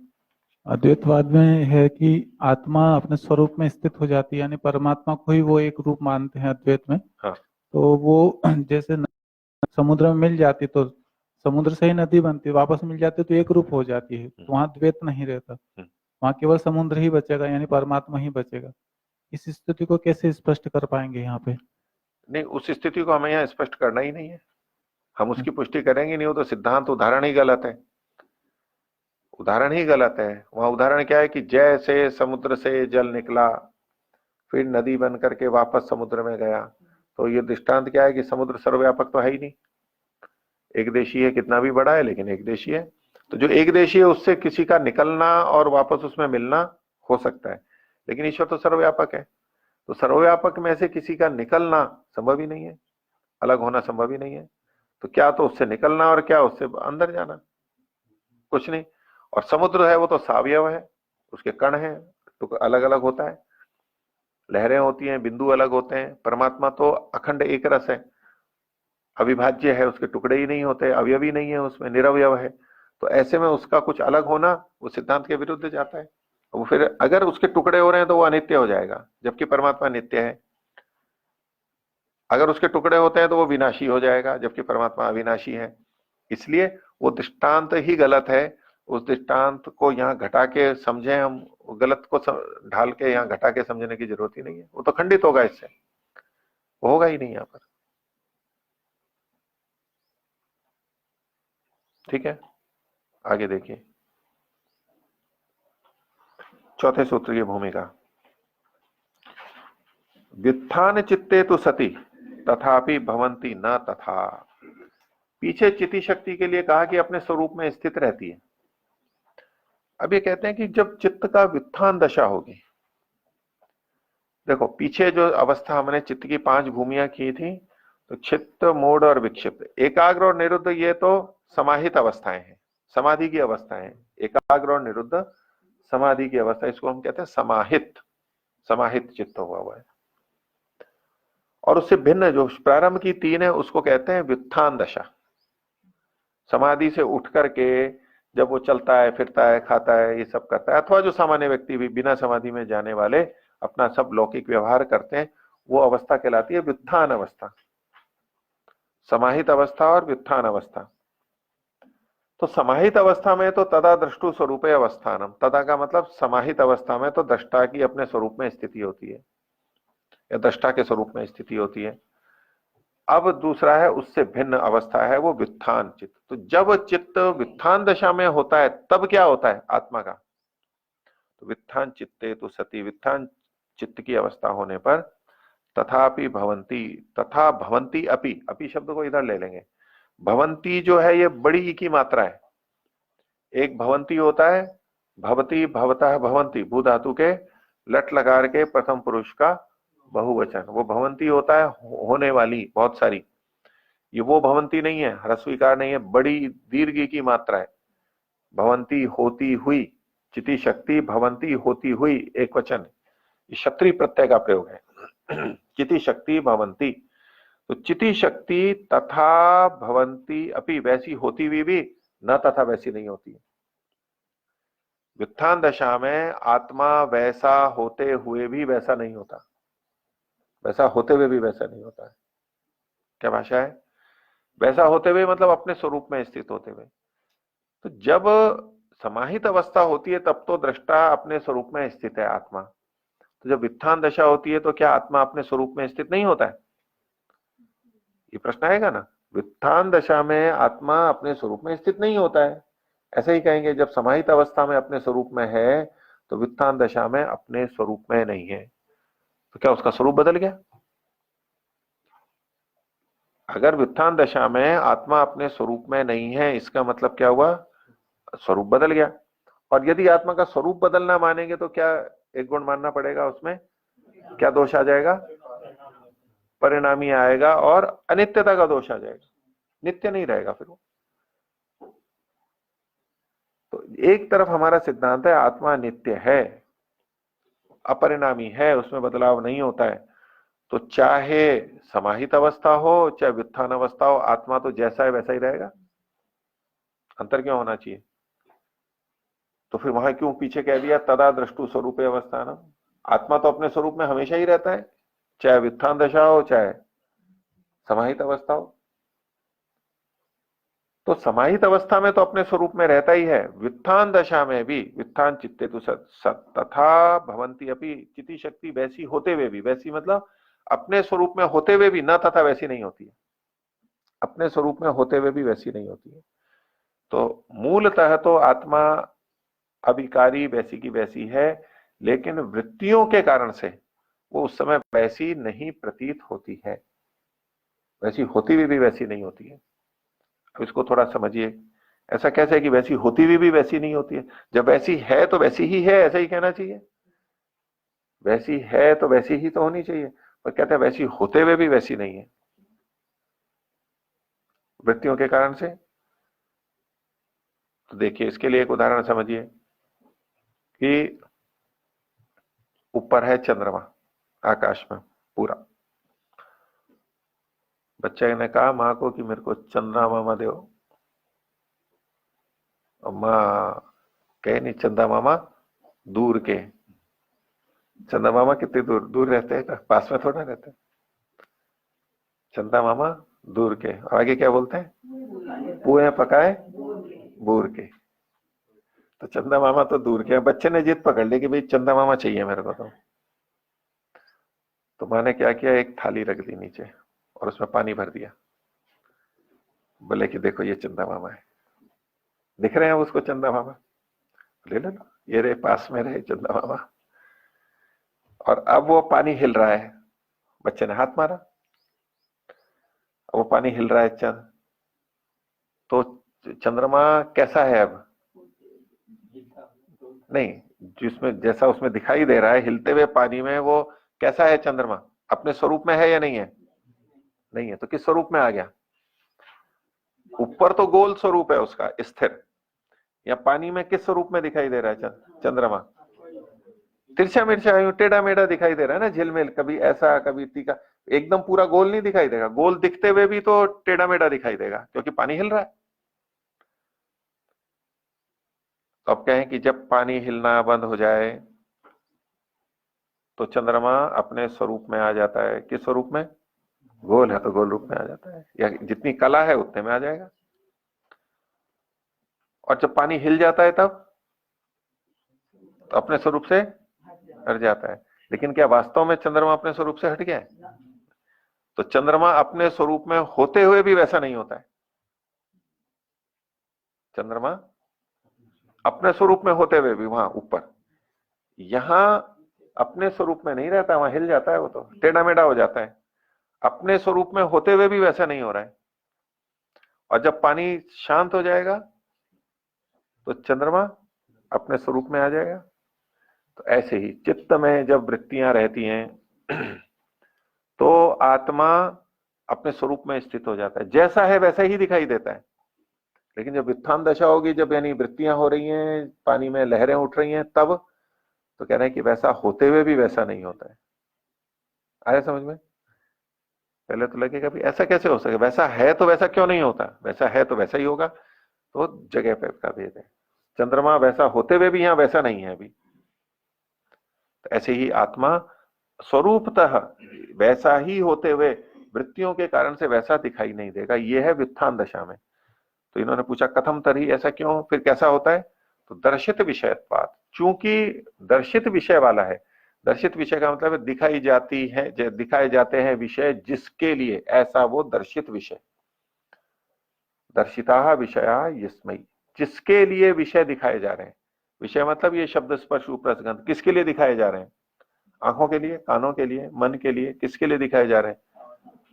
अद्वैतवाद में है कि आत्मा अपने स्वरूप में स्थित हो जाती है, यानी परमात्मा को ही वो एक रूप मानते हैं अद्वैत में। हाँ। तो वो जैसे समुद्र में मिल जाती तो समुद्र से ही नदी बनती, वापस मिल जाती तो एक रूप हो जाती है, तो वहां द्वैत नहीं रहता। वहां केवल समुद्र ही बचेगा, यानी परमात्मा ही बचेगा। इस स्थिति को कैसे स्पष्ट कर पाएंगे यहाँ पे? नहीं, उस स्थिति को हमें यहाँ स्पष्ट करना ही नहीं है, हम उसकी पुष्टि करेंगे नहीं। वो तो सिद्धांत उदाहरण ही गलत है, उदाहरण ही गलत है। वहां उदाहरण क्या है कि जैसे समुद्र से जल निकला फिर नदी बन करके वापस समुद्र में गया, तो ये दृष्टांत क्या है कि समुद्र सर्वव्यापक तो है ही नहीं, एक देशी है, कितना भी बड़ा है लेकिन एक देशी है। तो जो एक देशी है उससे किसी का निकलना और वापस उसमें मिलना हो सकता है, लेकिन ईश्वर तो सर्वव्यापक है। तो सर्वव्यापक में से किसी का निकलना संभव ही नहीं है, अलग होना संभव ही नहीं है। तो क्या तो उससे निकलना और क्या उससे अंदर जाना, कुछ नहीं। और समुद्र है वो तो सावयव है, उसके कण हैं तो अलग अलग होता है, लहरें होती हैं, बिंदु अलग होते हैं। परमात्मा तो अखंड एक रस है, अविभाज्य है, उसके टुकड़े ही नहीं होते, अवयव ही नहीं है उसमें, निरवयव है। तो ऐसे में उसका कुछ अलग होना वो सिद्धांत के विरुद्ध जाता है। वो फिर अगर उसके टुकड़े हो रहे हैं तो वो अनित्य हो जाएगा, जबकि परमात्मा नित्य है। अगर उसके टुकड़े होते हैं तो वो विनाशी हो जाएगा, जबकि परमात्मा अविनाशी है। इसलिए वो दृष्टांत ही गलत है। उस दृष्टांत को यहाँ घटा के समझें हम, गलत को ढाल के यहाँ घटा के समझने की जरूरत ही नहीं है, वो तो खंडित होगा, इससे वो होगा ही नहीं यहाँ पर। ठीक है, आगे देखिए चौथे सूत्र की भूमिका। व्युत्थान चित्ते तो सती तथापि भवंती न तथा। पीछे चिति शक्ति के लिए कहा कि अपने स्वरूप में स्थित रहती है। अब ये कहते हैं कि जब चित्त का व्युत्थान दशा होगी, देखो पीछे जो अवस्था हमने चित्त की 5 भूमियां की थी, तो चित्त, मूढ़ और विक्षिप्त, एकाग्र और निरुद्ध, ये तो समाहित अवस्थाएं हैं, समाधि की अवस्थाएं हैं। एकाग्र और निरुद्ध समाधि की अवस्था, इसको हम कहते हैं समाहित, समाहित चित्त हुआ है। और उससे भिन्न जो प्रारंभ की 3 है उसको कहते हैं व्युत्थान दशा। समाधि से उठ करके जब वो चलता है, फिरता है, खाता है, ये सब करता है, अथवा जो सामान्य व्यक्ति भी बिना समाधि में जाने वाले अपना सब लौकिक व्यवहार करते हैं, वो अवस्था कहलाती है व्युत्थान अवस्था, समाहित अवस्था और व्युत्थान अवस्था। तो समाहित अवस्था में तो तदा दृष्टु स्वरूपे अवस्थानम, तदा का मतलब समाहित अवस्था में तो दृष्टा की अपने स्वरूप में स्थिति होती है, या दृष्टा के स्वरूप में स्थिति होती है। अब दूसरा है उससे भिन्न अवस्था है वो व्युत्थान चित्त। तो जब चित्त व्युत्थान दशा में होता है तब क्या होता है आत्मा का, तो व्युत्थान चित्ते तो सती, व्युत्थान चित्त की अवस्था होने पर तथापि भवंती, तथा भवंती अपि, अपि शब्द को इधर ले लेंगे। भवंती जो है ये बड़ी ई की मात्रा है। एक भवंती होता है भवती, भवतः, भवंती, भू धातु के लट लगा के प्रथम पुरुष का बहुवचन, वो भवंती होता है होने वाली बहुत सारी। ये वो भवंती नहीं है, ह्रस्वीकार नहीं है, बड़ी दीर्घ की मात्रा है। भवंती होती हुई, चिति शक्ति भवंती होती हुई, एक वचन, ये क्षत्रिय प्रत्यय का प्रयोग है। चिति शक्ति भवंती, तो चिति शक्ति तथा भवंती अपि, वैसी होती हुई भी न तथा वैसी नहीं होती है। व्युत्थान दशा में आत्मा वैसा होते हुए भी वैसा नहीं होता, वैसा होते हुए भी वैसा नहीं होता है। क्या भाषा है, वैसा होते हुए मतलब अपने स्वरूप में स्थित होते हुए। तो जब समाहित अवस्था होती है तब तो दृष्टा अपने स्वरूप में स्थित है आत्मा। तो जब व्युत्थान दशा होती है तो क्या आत्मा अपने स्वरूप में स्थित नहीं होता है, ये प्रश्न आएगा ना। व्युत्थान दशा में आत्मा अपने स्वरूप में स्थित नहीं होता है। ऐसे ही कहेंगे जब समाहित अवस्था में अपने स्वरूप में है तो व्युत्थान दशा में अपने स्वरूप में नहीं है। तो क्या उसका स्वरूप बदल गया? अगर व्युत्थान दशा में आत्मा अपने स्वरूप में नहीं है, इसका मतलब क्या हुआ, स्वरूप बदल गया। और यदि आत्मा का स्वरूप बदलना मानेंगे तो क्या एक गुण मानना पड़ेगा, उसमें क्या दोष आ जाएगा, परिणामी आएगा और अनित्यता का दोष आ जाएगा, नित्य नहीं रहेगा फिर वो। तो एक तरफ हमारा सिद्धांत है आत्मा नित्य है, अपरिणामी है, उसमें बदलाव नहीं होता है। तो चाहे समाहित अवस्था हो चाहे व्युत्थान अवस्था हो, आत्मा तो जैसा है वैसा ही रहेगा, अंतर क्यों होना चाहिए? तो फिर वहां क्यों पीछे कह दिया तदा दृष्टु स्वरूपे अवस्थानम? आत्मा तो अपने स्वरूप में हमेशा ही रहता है, चाहे व्युत्थान दशा हो चाहे समाहित अवस्था हो। तो समाहित अवस्था में तो अपने स्वरूप में रहता ही है, व्युत्थान दशा में भी, व्युत्थान चित्ते तो सत तथा भवंती अपि चिति शक्ति, वैसी होते हुए भी, वैसी मतलब अपने स्वरूप में होते हुए भी, न तथा वैसी नहीं होती है, अपने स्वरूप में होते हुए भी वैसी नहीं होती है। तो मूलतः तो आत्मा अविकारी वैसी की वैसी है, लेकिन वृत्तियों के कारण से वो उस समय वैसी नहीं प्रतीत होती है, वैसी होती हुई भी वैसी नहीं होती है। अब इसको थोड़ा समझिए, ऐसा कैसे है कि वैसी होती हुई भी वैसी नहीं होती है? जब वैसी है तो वैसी ही है, ऐसा ही कहना चाहिए। वैसी है तो वैसी ही तो होनी चाहिए, पर कहते हैं वैसी होते हुए भी वैसी नहीं है वृत्तियों के कारण से। तो देखिए इसके लिए एक उदाहरण समझिए कि ऊपर है चंद्रमा आकाश में पूरा, बच्चे ने कहा माँ को कि मेरे को चंद्रमा मामा दो, और माँ कहे नहीं चंदा मामा दूर के। चंदा मामा कितने दूर दूर रहते हैं, पास में थोड़ा रहते हैं। चंदा मामा दूर के, और आगे क्या बोलते हैं, पुए पकाए बूर के। तो चंदा मामा तो दूर के, बच्चे ने जिद पकड़ ली कि भाई चंदा मामा चाहिए मेरे को। तो माँ ने क्या किया, एक थाली रख दी नीचे और उसमें पानी भर दिया, बोले कि देखो ये चंदा मामा है, दिख रहे हैं उसको चंदा मामा, ले लो ये रहे पास में रहे चंदा मामा। और अब वो पानी हिल रहा है, बच्चे ने हाथ मारा, अब वो पानी हिल रहा है चंद, तो चंद्रमा कैसा है अब, नहीं जिसमें जैसा उसमें दिखाई दे रहा है हिलते हुए पानी में, वो कैसा है चंद्रमा, अपने स्वरूप में है या नहीं है? नहीं है। तो किस स्वरूप में आ गया? ऊपर तो गोल स्वरूप है उसका स्थिर, या पानी में किस स्वरूप में दिखाई दे रहा है चंद्रमा? तिरछा मिर्चा टेढ़ा मेढ़ा दिखाई दे रहा है ना, झिलमिल, कभी ऐसा कभी तीखा, एकदम पूरा गोल नहीं दिखाई देगा। गोल दिखते हुए भी तो टेढ़ा मेढ़ा दिखाई देगा क्योंकि पानी हिल रहा है। तो अब कहें कि जब पानी हिलना बंद हो जाए तो चंद्रमा अपने स्वरूप में आ जाता है। किस स्वरूप में? गोल है तो गोल रूप में आ जाता है, या जितनी कला है उतने में आ जाएगा। और जब पानी हिल जाता है तब तो अपने स्वरूप से हट जाता है। लेकिन क्या वास्तव में चंद्रमा अपने स्वरूप से हट गया है? तो चंद्रमा अपने स्वरूप में होते हुए भी वैसा नहीं होता है। चंद्रमा अपने स्वरूप में होते हुए भी वहां ऊपर, यहां अपने स्वरूप में नहीं रहता, वहां हिल जाता है, वो तो टेढ़ा मेढ़ा हो जाता है। अपने स्वरूप में होते हुए भी वैसा नहीं हो रहा है। और जब पानी शांत हो जाएगा तो चंद्रमा अपने स्वरूप में आ जाएगा। तो ऐसे ही चित्त में जब वृत्तियां रहती हैं तो आत्मा अपने स्वरूप में स्थित हो जाता है, जैसा है वैसा ही दिखाई देता है। लेकिन जब व्युत्थान दशा होगी, जब यानी वृत्तियां हो रही हैं, पानी में लहरें उठ रही हैं, तब तो कह रहे हैं कि वैसा होते हुए भी वैसा नहीं होता है। आया समझ में? पहले तो लगेगा भी ऐसा कैसे हो सके, वैसा है तो वैसा क्यों नहीं होता, वैसा है तो वैसा ही होगा। तो जगह पे का भेद है। चंद्रमा वैसा होते हुए भी यहां वैसा नहीं है अभी। तो ऐसे ही आत्मा स्वरूपतः वैसा ही होते हुए वृत्तियों के कारण से वैसा दिखाई नहीं देगा। यह है व्युत्थान दशा में। तो इन्होंने पूछा कथम तरी, ऐसा क्यों, फिर कैसा होता है? तो दर्शित विषयत्वात्, चूंकि दर्शित विषय वाला है। दर्शित विषय का मतलब है दिखाई जाती है, दिखाए जाते हैं विषय जिसके लिए, ऐसा वो दर्शित विषय। दर्शिता विषया यस्मै, जिसके लिए विषय दिखाए जा रहे हैं। विषय मतलब ये शब्द स्पर्श रूप रस गंध किसके लिए दिखाए जा रहे हैं? आंखों के लिए, कानों के लिए, मन के लिए, किसके लिए दिखाए जा रहे हैं?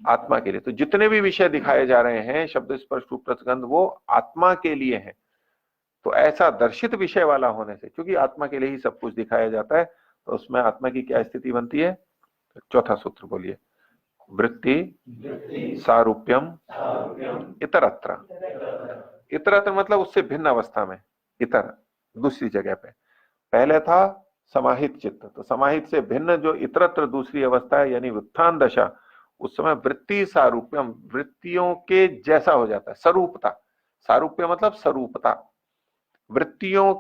आत्मा के लिए। तो जितने भी विषय दिखाए जा रहे हैं शब्द स्पर्श रूप रस गंध, वो आत्मा के लिए है। तो ऐसा दर्शित विषय वाला होने से, क्योंकि आत्मा के लिए ही सब कुछ दिखाया जाता है, तो उसमें आत्मा की क्या स्थिति बनती है? चौथा सूत्र बोलिए, वृत्ति सारूप्यम इतरत्र। इतरत्र मतलब उससे भिन्न अवस्था में, इतर दूसरी जगह पे। पहले था समाहित चित्त, तो समाहित से भिन्न जो इतरत्र दूसरी अवस्था है यानी व्युत्थान दशा, उस समय वृत्ति सारूप्यम, वृत्तियों के जैसा हो जाता है। स्वरूपता, सारूप्य मतलब स्वरूपता, वृत्तियों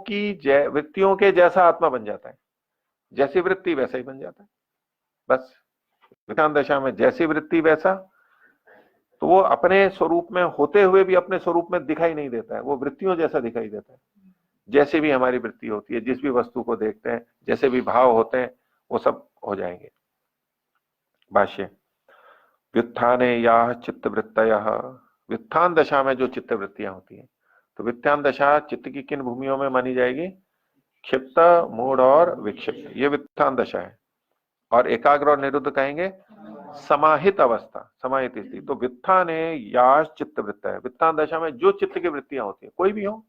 के जैसा आत्मा बन जाता है। जैसी वृत्ति वैसा ही बन जाता है। बस व्युत्थान दशा में जैसी वृत्ति वैसा, तो वो अपने स्वरूप में होते हुए भी अपने स्वरूप में दिखाई नहीं देता है, वो वृत्तियों जैसा दिखाई देता है। जैसे भी हमारी वृत्ति होती है, जिस भी वस्तु को देखते हैं, जैसे भी भाव होते हैं, वो सब हो जाएंगे। भाष्य, व्युत्थाने या चित्त वृत्तयः, व्युत्थान दशा में जो चित्त वृत्तियां होती हैं, तो व्युत्थान दशा चित्त की किन भूमियों में मानी जाएगी? क्षिप्त, मूढ़ और विक्षिप्त, ये व्युत्थान दशा है। और एकाग्र और निरुद्ध कहेंगे समाहित अवस्था, समाहित स्थिति। तो व्युत्थाने या चित्त वृत्त है, व्युत्थान दशा में जो चित्त की वृत्तियां होती है, कोई भी हो,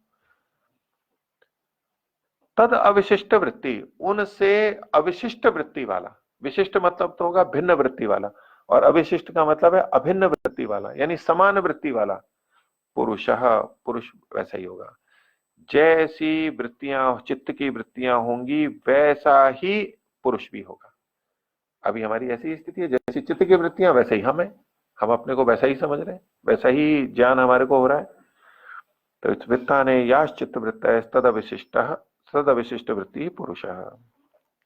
तद अविशिष्ट वृत्ति, उनसे अविशिष्ट वृत्ति वाला, विशिष्ट मतलब तो होगा भिन्न वृत्ति वाला, और अविशिष्ट का मतलब है अभिन्न वृत्ति वाला, यानी समान वृत्ति वाला। पुरुषः, पुरुष वैसा ही होगा। जैसी वृत्तियां चित्त की वृत्तियां होंगी वैसा ही पुरुष भी होगा। अभी हमारी ऐसी स्थिति है, जैसी चित्त की वृत्तियां वैसे ही हम हैं, हम अपने को वैसा ही समझ रहे हैं, वैसा ही ज्ञान हमारे को हो रहा है। तो इस व्युत्थाने याश्चित्त वृत्तयः तदविशिष्टः, तदविशिष्ट वृत्ति पुरुषः।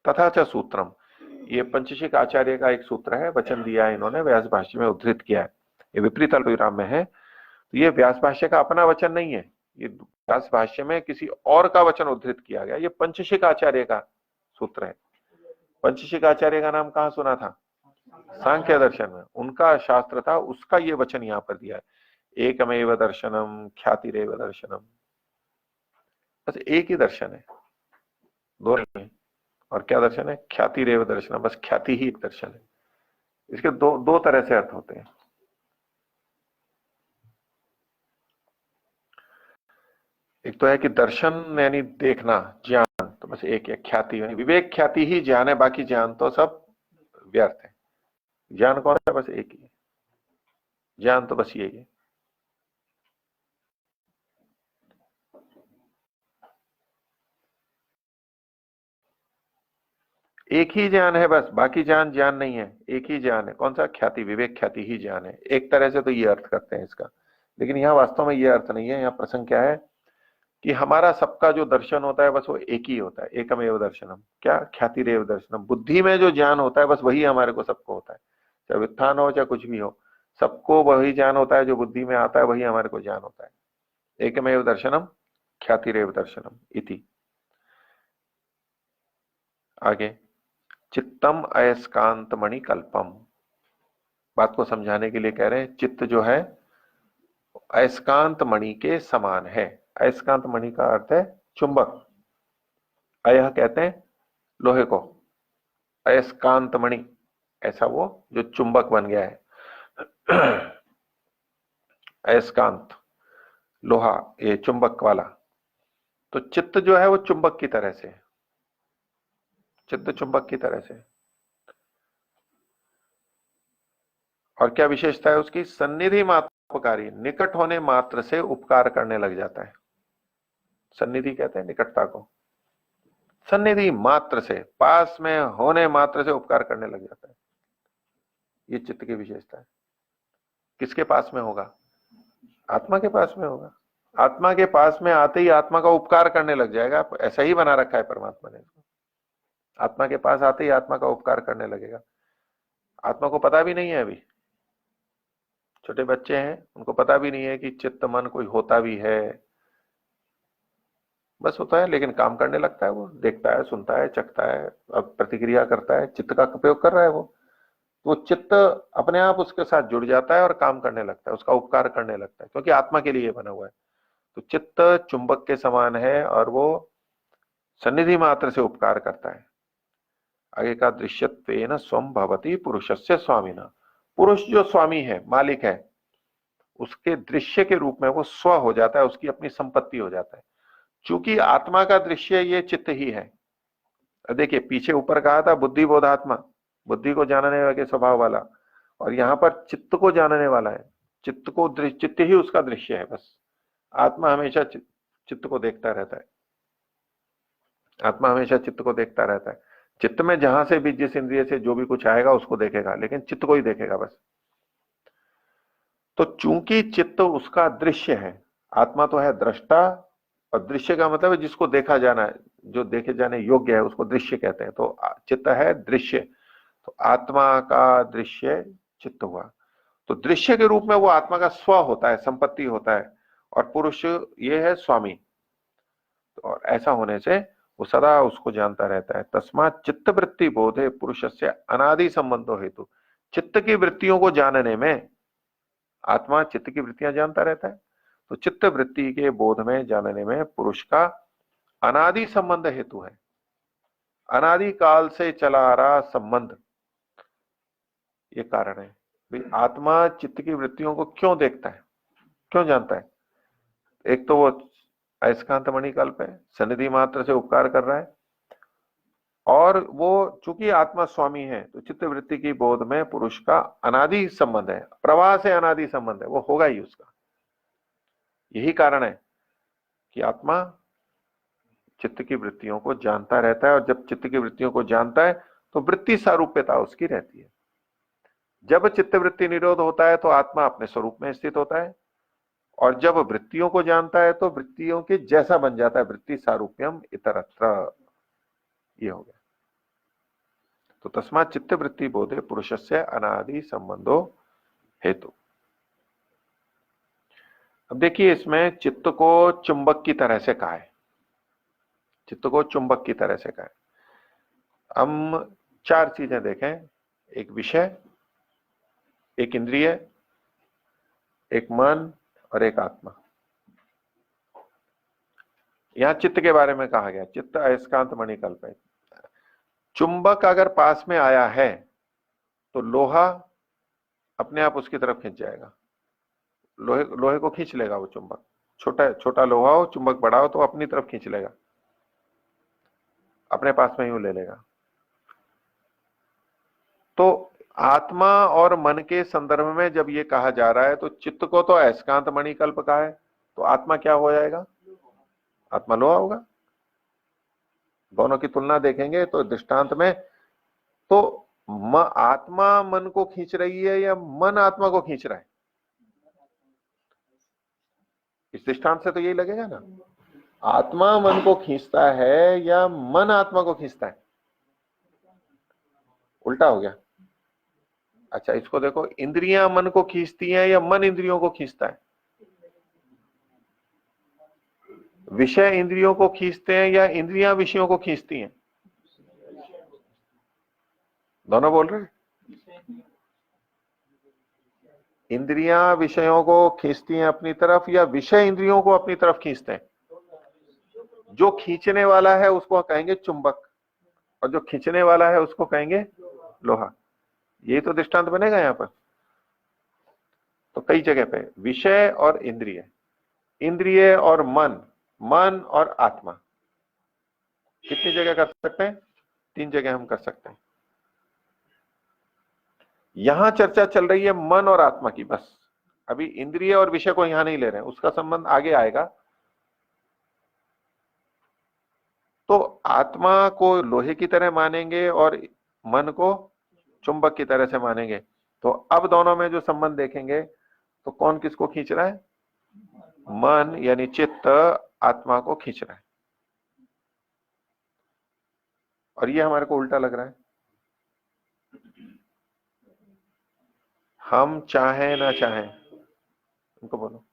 तथा च सूत्रम, ये पंचशिक आचार्य का एक सूत्र है, वचन दिया है इन्होंने, व्यास भाष्य में उद्धृत किया है, ये विपरीत अल्पविराम में है। तो ये व्यास भाष्य का अपना वचन नहीं है, ये व्यास भाष्य में किसी और का वचन उद्धृत किया गया, ये पंचशिक आचार्य का सूत्र है। पंचशिक आचार्य का नाम कहाँ सुना था? सांख्य दर्शन में, उनका शास्त्र था, उसका ये वचन यहाँ पर दिया है, एकमेव दर्शनम ख्यातिरेव दर्शनम। बस एक ही दर्शन है, दो नहीं है। और क्या दर्शन है? ख्यातिरेव दर्शनम, बस ख्याति ही एक दर्शन है। इसके दो तरह से अर्थ होते हैं। एक तो है कि दर्शन यानी देखना, ज्ञान, तो बस एक है। ख्याति यानी विवेक ख्याति ही ज्ञान है, बाकी ज्ञान तो सब व्यर्थ है। ज्ञान कौन है? बस एक ही है, ज्ञान तो बस यही है। एक ही ज्ञान है बस, बाकी ज्ञान ज्ञान नहीं है, एक ही ज्ञान है। कौन सा? ख्याति, विवेक ख्याति ही ज्ञान है। एक तरह से तो ये अर्थ करते हैं इसका, लेकिन यहाँ वास्तव में ये अर्थ नहीं है। यहाँ प्रसंग क्या है कि हमारा सबका जो दर्शन होता है बस वो एक ही होता है, एकमेव दर्शनम। क्या? ख्यातिरेव दर्शनम। बुद्धि में जो ज्ञान होता है बस वही हमारे को सबको होता है, चाहे व्युत्थान हो चाहे कुछ भी हो, सबको वही ज्ञान होता है, जो बुद्धि में आता है वही हमारे को ज्ञान होता है। एकमेव दर्शनम ख्यातिरेव दर्शनम इति। आगे, चित्तम अयस्कांत मणि कल्पम, बात को समझाने के लिए कह रहे हैं, चित्त जो है अयस्कांत मणि के समान है। अयस्कांत मणि का अर्थ है चुंबक। अयह कहते हैं लोहे को, अयस्कांत मणि ऐसा वो जो चुंबक बन गया है। अयस्कांत लोहा, ये चुंबक वाला। तो चित्त जो है वो चुंबक की तरह से, चित्त चुंबक की तरह से। और क्या विशेषता है उसकी? सन्निधि मात्रोपकारी, निकट होने मात्र से उपकार करने लग जाता है। सन्निधि कहते हैं निकटता को, सन्निधि मात्र से, पास में होने मात्र से उपकार करने लग जाता है। ये चित्त की विशेषता है। किसके पास में होगा? आत्मा के पास में होगा। आत्मा के पास में आते ही आत्मा का उपकार करने लग जाएगा। ऐसा ही बना रखा है परमात्मा ने इसको। आत्मा के पास आते ही आत्मा का उपकार करने लगेगा। आत्मा को पता भी नहीं है, अभी छोटे बच्चे हैं, उनको पता भी नहीं है कि चित्त मन कोई होता भी है, बस होता है, लेकिन काम करने लगता है। वो देखता है, सुनता है, चखता है, अब प्रतिक्रिया करता है, चित्त का उपयोग कर रहा है वो चित्त अपने आप उसके साथ जुड़ जाता है और काम करने लगता है, उसका उपकार करने लगता है, क्योंकि आत्मा के लिए बना हुआ है। तो चित्त चुंबक के समान है और वो सन्निधि मात्र से उपकार करता है। आगे का, दृश्यत्वेन स्वम भवति पुरुषस्य स्वामिना, पुरुष जो स्वामी है, मालिक है, उसके दृश्य के रूप में वो स्व हो जाता है, उसकी अपनी संपत्ति हो जाता है। चूंकि आत्मा का दृश्य ये चित्त ही है। देखिए, पीछे ऊपर कहा था बुद्धि बोधात्मा, बुद्धि को जानने वाले स्वभाव वाला, और यहाँ पर चित्त को जानने वाला है। चित्त ही उसका दृश्य है। बस आत्मा हमेशा चित्त को देखता रहता है। आत्मा हमेशा चित्त को देखता रहता है। चित्त में जहां से भी, जिस इंद्रिय से जो भी कुछ आएगा उसको देखेगा, लेकिन चित्त को ही देखेगा बस। तो चूंकि चित्त उसका दृश्य है, आत्मा तो है दृष्टा, और दृश्य का मतलब है जिसको देखा जाना है, जो देखे जाने योग्य है, उसको दृश्य कहते हैं। तो चित्त है दृश्य, तो आत्मा का दृश्य चित्त हुआ। तो दृश्य के रूप में वो आत्मा का स्व होता है, संपत्ति होता है, और पुरुष ये है स्वामी। और ऐसा होने से वो सदा उसको जानता रहता है। तस्मात् चित्त वृत्ति बोधे पुरुषस्य अनादि संबंधो हेतु। चित्त की वृत्तियों को जानने में, आत्मा चित्त की वृत्तियां जानता रहता है, तो चित्त वृत्ति के बोध में जानने में पुरुष का अनादि संबंध हेतु है। अनादि काल से चला आ रहा संबंध ये कारण है। भाई आत्मा चित्त की वृत्तियों को क्यों देखता है, क्यों जानता है? एक तो वो अयस्कांत मणिकल्प है, सनिधि मात्र से उपकार कर रहा है, और वो चूंकि आत्मा स्वामी है तो चित्त वृत्ति की बोध में पुरुष का अनादि संबंध है, प्रवाह से अनादि संबंध है, वो होगा ही उसका। यही कारण है कि आत्मा चित्त की वृत्तियों को जानता रहता है, और जब चित्त की वृत्तियों को जानता है तो वृत्ति सारूप्यता उसकी रहती है। जब चित्त वृत्ति निरोध होता है तो आत्मा अपने स्वरूप में स्थित होता है, और जब वृत्तियों को जानता है तो वृत्तियों के जैसा बन जाता है। वृत्ति सारूप्यम इतरत्र, ये हो गया। तो तस्मात् चित्त वृत्ति बोधे पुरुषस्य अनादि संबंधो हेतु। अब देखिए, इसमें चित्त को चुंबक की तरह से कहा है, चित्त को चुंबक की तरह से कहा है। हम चार चीजें देखें, एक विषय, एक इंद्रिय, एक मन और एक आत्मा। यहां चित्त के बारे में कहा गया, चित्त अयस्कांत मणिकल्प है। चुंबक अगर पास में आया है तो लोहा अपने आप उसकी तरफ खींच जाएगा, लोहे को खींच लेगा वो चुंबक। छोटा लोहा हो, चुंबक बड़ा हो तो अपनी तरफ खींच लेगा, अपने पास में यूं ले लेगा। तो आत्मा और मन के संदर्भ में जब ये कहा जा रहा है तो चित्त को तो अयस्कांत मणिकल्प कहा है, तो आत्मा क्या हो जाएगा? आत्मा लोहा होगा। दोनों की तुलना देखेंगे तो दृष्टांत में तो आत्मा मन को खींच रही है या मन आत्मा को खींच रहा है? इस दृष्टांत से तो यही लगेगा ना, आत्मा मन को खींचता है या मन आत्मा को खींचता है? उल्टा हो गया। अच्छा, इसको देखो, इंद्रियां मन को खींचती हैं या मन इंद्रियों को खींचता है? विषय इंद्रियों को खींचते हैं या इंद्रियां विषयों को खींचती हैं? दोनों बोल रहे हैं। इंद्रियां विषयों को खींचती हैं अपनी तरफ या विषय इंद्रियों को अपनी तरफ खींचते हैं? जो खींचने वाला है उसको कहेंगे चुंबक, और जो खींचने वाला है उसको कहेंगे लोहा। यही तो दृष्टांत बनेगा यहां पर। तो कई जगह पे विषय और इंद्रिय, इंद्रिय और मन, मन और आत्मा, कितनी जगह कर सकते हैं? 3 जगह हम कर सकते हैं। यहां चर्चा चल रही है मन और आत्मा की, बस अभी इंद्रिय और विषय को यहां नहीं ले रहे हैं, उसका संबंध आगे आएगा। तो आत्मा को लोहे की तरह मानेंगे और मन को चुंबक की तरह से मानेंगे। तो अब दोनों में जो संबंध देखेंगे तो कौन किसको खींच रहा है? मन यानी चित्त आत्मा को खींच रहा है, और ये हमारे को उल्टा लग रहा है। हम चाहें ना चाहें, उनको बोलो,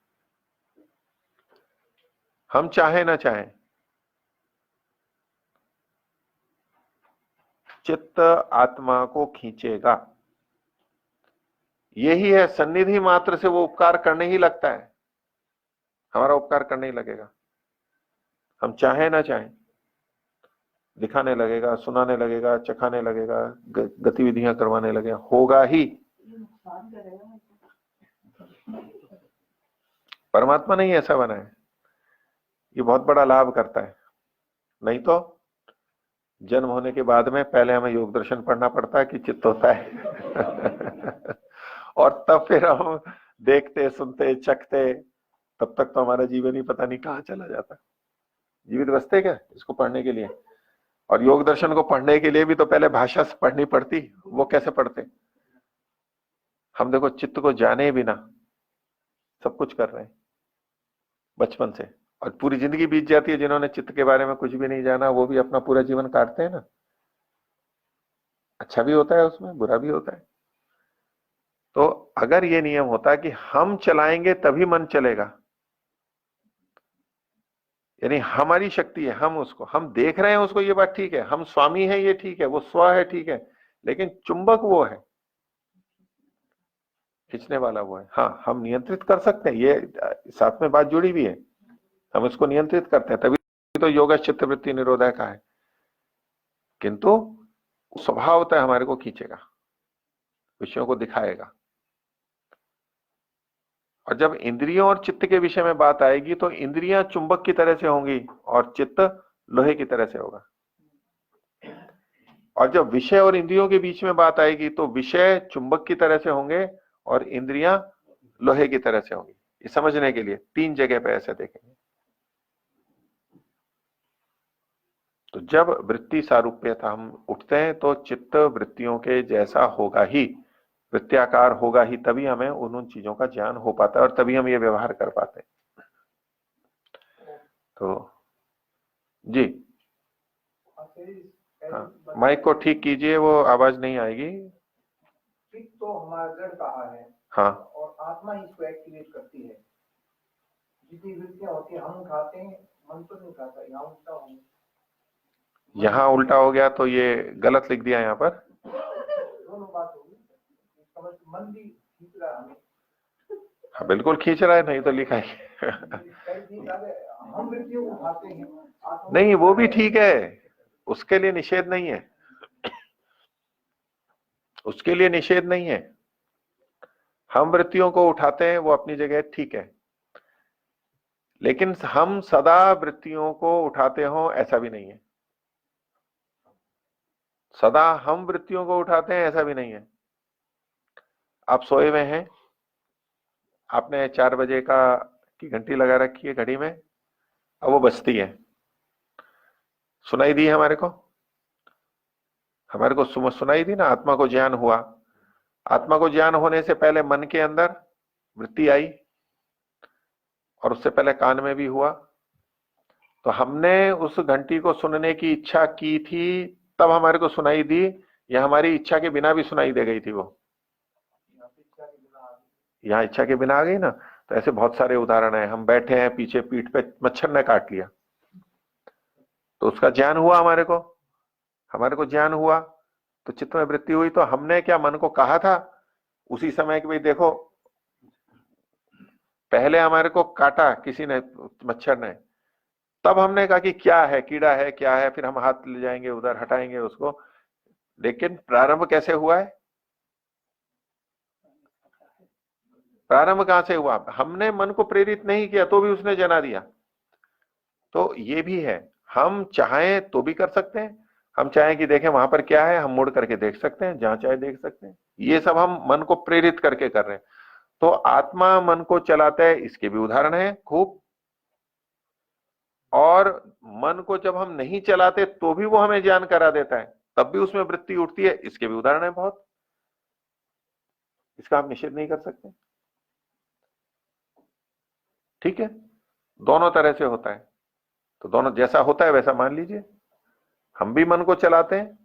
हम चाहें ना चाहें, चित्त आत्मा को खींचेगा। यही है, सन्निधि मात्र से वो उपकार करने ही लगता है, हमारा उपकार करने ही लगेगा। हम चाहे ना चाहें, दिखाने लगेगा, सुनाने लगेगा, चखाने लगेगा, गतिविधियां करवाने लगेगा, होगा ही। परमात्मा नहीं ऐसा बना है, ये बहुत बड़ा लाभ करता है। नहीं तो जन्म होने के बाद में पहले हमें योग दर्शन पढ़ना पड़ता है कि चित्त होता है और तब फिर हम देखते, सुनते, चखते, तब तक तो हमारा जीवन ही पता नहीं कहाँ चला जाता। जीवित बचते क्या इसको पढ़ने के लिए? और योग दर्शन को पढ़ने के लिए भी तो पहले भाषा से पढ़नी पड़ती, वो कैसे पढ़ते? हम देखो चित्त को जाने बिना सब कुछ कर रहे हैं बचपन से, और पूरी जिंदगी बीत जाती है। जिन्होंने चित्त के बारे में कुछ भी नहीं जाना वो भी अपना पूरा जीवन काटते हैं ना। अच्छा भी होता है उसमें, बुरा भी होता है। तो अगर ये नियम होता कि हम चलाएंगे तभी मन चलेगा, यानी हमारी शक्ति है, हम देख रहे हैं उसको, ये बात ठीक है, हम स्वामी है ये ठीक है, वो स्व है ठीक है, लेकिन चुंबक वो है, खींचने वाला वो है। हाँ, हम नियंत्रित कर सकते हैं, ये साथ में बात जुड़ी भी है, हम इसको नियंत्रित करते हैं, तभी तो योगा चित्त वृत्ति निरोधा का है। किंतु स्वभावतः हमारे को खींचेगा, विषयों को दिखाएगा। और जब इंद्रियों और चित्त के विषय में बात आएगी तो इंद्रियां चुंबक की तरह से होंगी और चित्त लोहे की तरह से होगा। और जब विषय और इंद्रियों के बीच में बात आएगी तो विषय चुंबक की तरह से होंगे और इंद्रियां लोहे की तरह से होंगी। ये समझने के लिए 3 जगह पे ऐसे देखेंगे। तो जब वृत्ति सारूप्यता हम उठते हैं तो चित्त वृत्तियों के जैसा होगा ही, वृत्त्याकार होगा ही, तभी हमें उन चीजों का ज्ञान हो पाता है और तभी हम ये व्यवहार कर पाते हैं। तो जी हाँ, माइक को ठीक कीजिए, वो आवाज नहीं आएगी। चित्त तो हमारा जड़ कहा है, हाँ, और आत्मा ही इसको एक्टिवेट करती है। जितनी वृत्तियां होती है हम उठाते हैं, मन तो नहीं उठाता। यहाँ उल्टा हो, यहाँ उल्टा हो गया तो ये गलत लिख दिया यहाँ पर। दोनों बात होगी, समझ मन भी खींच रहा है हमें। हाँ बिल्कुल खींच रहा है, नहीं तो लिखा है हम वृत्तियों को उठाते हैं, नहीं वो भी ठीक है, उसके लिए निषेध नहीं है, उसके लिए निषेध नहीं है। हम वृत्तियों को उठाते हैं वो अपनी जगह ठीक है, लेकिन हम सदा वृत्तियों को उठाते हो ऐसा भी नहीं है। सदा हम वृत्तियों को उठाते हैं ऐसा भी नहीं है। आप सोए हुए हैं, आपने 4 बजे की घंटी लगा रखी है घड़ी में, अब वो बजती है, सुनाई दी हमारे को सुनाई दी ना, आत्मा को ज्ञान हुआ। आत्मा को ज्ञान होने से पहले मन के अंदर वृत्ति आई और उससे पहले कान में भी हुआ। तो हमने उस घंटी को सुनने की इच्छा की थी, तब हमारे को सुनाई दी, या हमारी इच्छा के बिना भी सुनाई दे गई थी वो? यहाँ इच्छा के बिना आ गई ना। तो ऐसे बहुत सारे उदाहरण हैं, हम बैठे हैं, पीछे पीठ पे मच्छर ने काट लिया, तो उसका ज्ञान हुआ हमारे को ज्ञान हुआ, तो चित्त में वृत्ति हुई। तो हमने क्या मन को कहा था उसी समय कि भाई देखो, पहले हमारे को काटा किसी ने, मच्छर ने, तब हमने कहा कि क्या है, कीड़ा है, क्या है, फिर हम हाथ ले जाएंगे उधर, हटाएंगे उसको। लेकिन प्रारंभ कैसे हुआ है? प्रारंभ कहां से हुआ? हमने मन को प्रेरित नहीं किया तो भी उसने जना दिया। तो ये भी है, हम चाहें तो भी कर सकते हैं, हम चाहें कि देखें वहां पर क्या है, हम मुड़ करके देख सकते हैं, जहां चाहे देख सकते हैं। ये सब हम मन को प्रेरित करके कर रहे हैं। तो आत्मा मन को चलाता है, इसके भी उदाहरण है खूब। और मन को जब हम नहीं चलाते तो भी वो हमें ज्ञान करा देता है, तब भी उसमें वृत्ति उठती है, इसके भी उदाहरण है बहुत। इसका हम निषेध नहीं कर सकते, ठीक है। दोनों तरह से होता है, तो दोनों जैसा होता है वैसा मान लीजिए। हम भी मन को चलाते हैं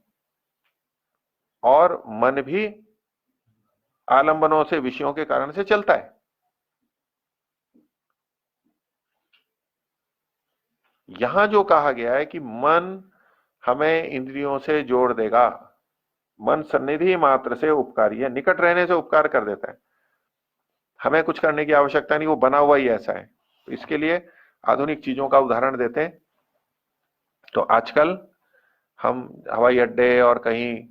और मन भी आलंबनों से, विषयों के कारण से चलता है। यहां जो कहा गया है कि मन हमें इंद्रियों से जोड़ देगा, मन सन्निधि मात्र से उपकारी है, निकट रहने से उपकार कर देता है, हमें कुछ करने की आवश्यकता नहीं, वो बना हुआ ही ऐसा है। तो इसके लिए आधुनिक चीजों का उदाहरण देते हैं। तो आजकल हम हवाई अड्डे और कहीं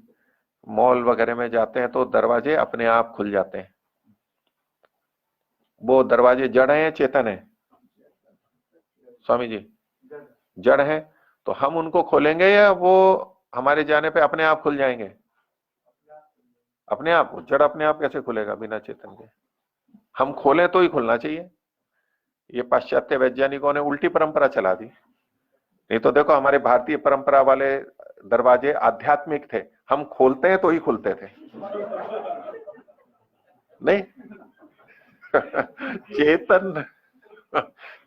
मॉल वगैरह में जाते हैं तो दरवाजे अपने आप खुल जाते हैं। वो दरवाजे जड़ हैं या चेतन है? स्वामी जी, जड़ है, तो हम उनको खोलेंगे या वो हमारे जाने पे अपने आप खुल जाएंगे? अपने आप। जड़ अपने आप कैसे खुलेगा बिना चेतन के? हम खोलें तो ही खुलना चाहिए। ये पाश्चात्य वैज्ञानिकों ने उल्टी परंपरा चला दी। नहीं तो देखो, हमारे भारतीय परंपरा वाले दरवाजे आध्यात्मिक थे, हम खोलते हैं तो ही खुलते थे, नहीं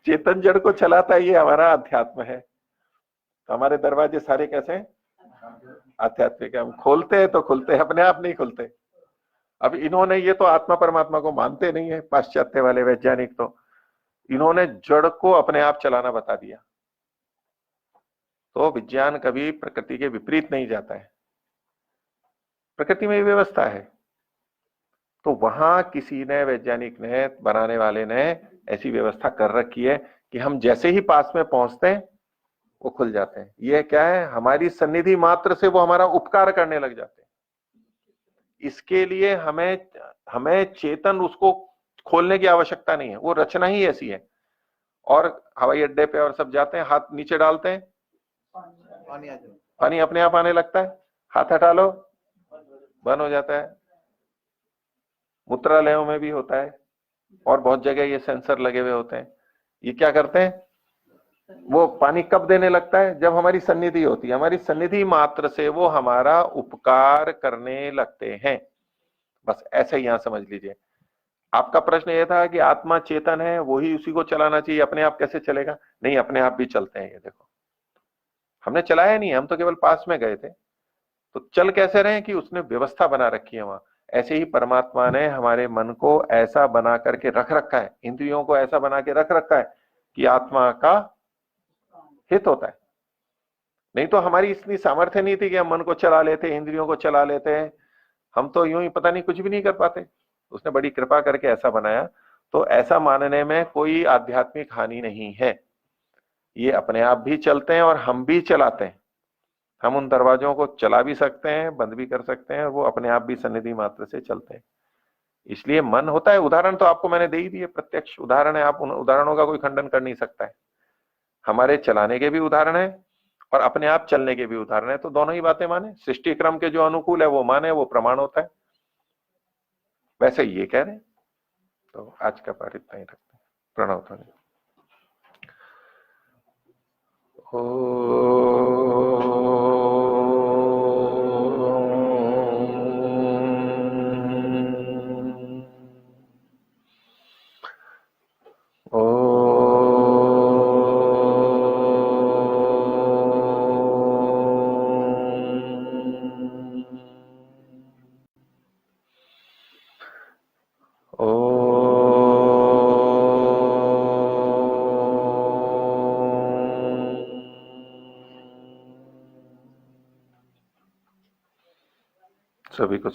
चेतन जड़ को चलाता है, ये हमारा अध्यात्म है। तो हमारे दरवाजे सारे कैसे हैं? आध्यात्मिक है। हम खोलते हैं तो खुलते हैं, अपने आप नहीं खुलते। अब इन्होंने ये तो आत्मा परमात्मा को मानते नहीं है, पाश्चात्य वाले वैज्ञानिक, तो इन्होंने जड़ को अपने आप चलाना बता दिया। तो विज्ञान कभी प्रकृति के विपरीत नहीं जाता है, प्रकृति में व्यवस्था है। तो वहां किसी ने, वैज्ञानिक ने, बनाने वाले ने ऐसी व्यवस्था कर रखी है कि हम जैसे ही पास में पहुंचते हैं वो खुल जाते हैं। ये क्या है, हमारी सन्निधि मात्र से वो हमारा उपकार करने लग जाते हैं। इसके लिए हमें चेतन उसको खोलने की आवश्यकता नहीं है, वो रचना ही ऐसी है। और हवाई अड्डे पे और सब जाते हैं, हाथ नीचे डालते हैं, पानी आ जाए, पानी अपने आप आने लगता है, हाथ हटा लो बंद हो जाता है। मूत्रालयों में भी होता है और बहुत जगह ये सेंसर लगे हुए होते हैं। ये क्या करते हैं, वो पानी कब देने लगता है, जब हमारी सन्निधि होती है। हमारी सन्निधि मात्र से वो हमारा उपकार करने लगते हैं। बस ऐसे ही यहां समझ लीजिए। आपका प्रश्न ये था कि आत्मा चेतन है, वही उसी को चलाना चाहिए, अपने आप कैसे चलेगा? नहीं, अपने आप भी चलते हैं। ये देखो, हमने चलाया नहीं, हम तो केवल पास में गए थे। तो चल कैसे रहे कि उसने व्यवस्था बना रखी है वहां। ऐसे ही परमात्मा ने हमारे मन को ऐसा बना करके रख रखा है, इंद्रियों को ऐसा बना के रख रखा है कि आत्मा का हित होता है। नहीं तो हमारी इतनी सामर्थ्य नहीं थी कि हम मन को चला लेते, इंद्रियों को चला लेते हैं। हम तो यूं ही पता नहीं कुछ भी नहीं कर पाते। उसने बड़ी कृपा करके ऐसा बनाया। तो ऐसा मानने में कोई आध्यात्मिक हानि नहीं है। ये अपने आप भी चलते हैं और हम भी चलाते हैं। हम उन दरवाजों को चला भी सकते हैं, बंद भी कर सकते हैं, वो अपने आप भी सन्निधि मात्र से चलते हैं। इसलिए मन होता है। उदाहरण तो आपको मैंने दे ही दिए, प्रत्यक्ष उदाहरण है, आप उन उदाहरणों का कोई खंडन कर नहीं सकता है। हमारे चलाने के भी उदाहरण है और अपने आप चलने के भी उदाहरण है। तो दोनों ही बातें माने, सृष्टि क्रम के जो अनुकूल है वो माने, वो प्रमाण होता है। वैसे ये कह रहे हैं। तो आज का पाठ इतना ही रखते हैं। प्रणव ध्वनि। सभी को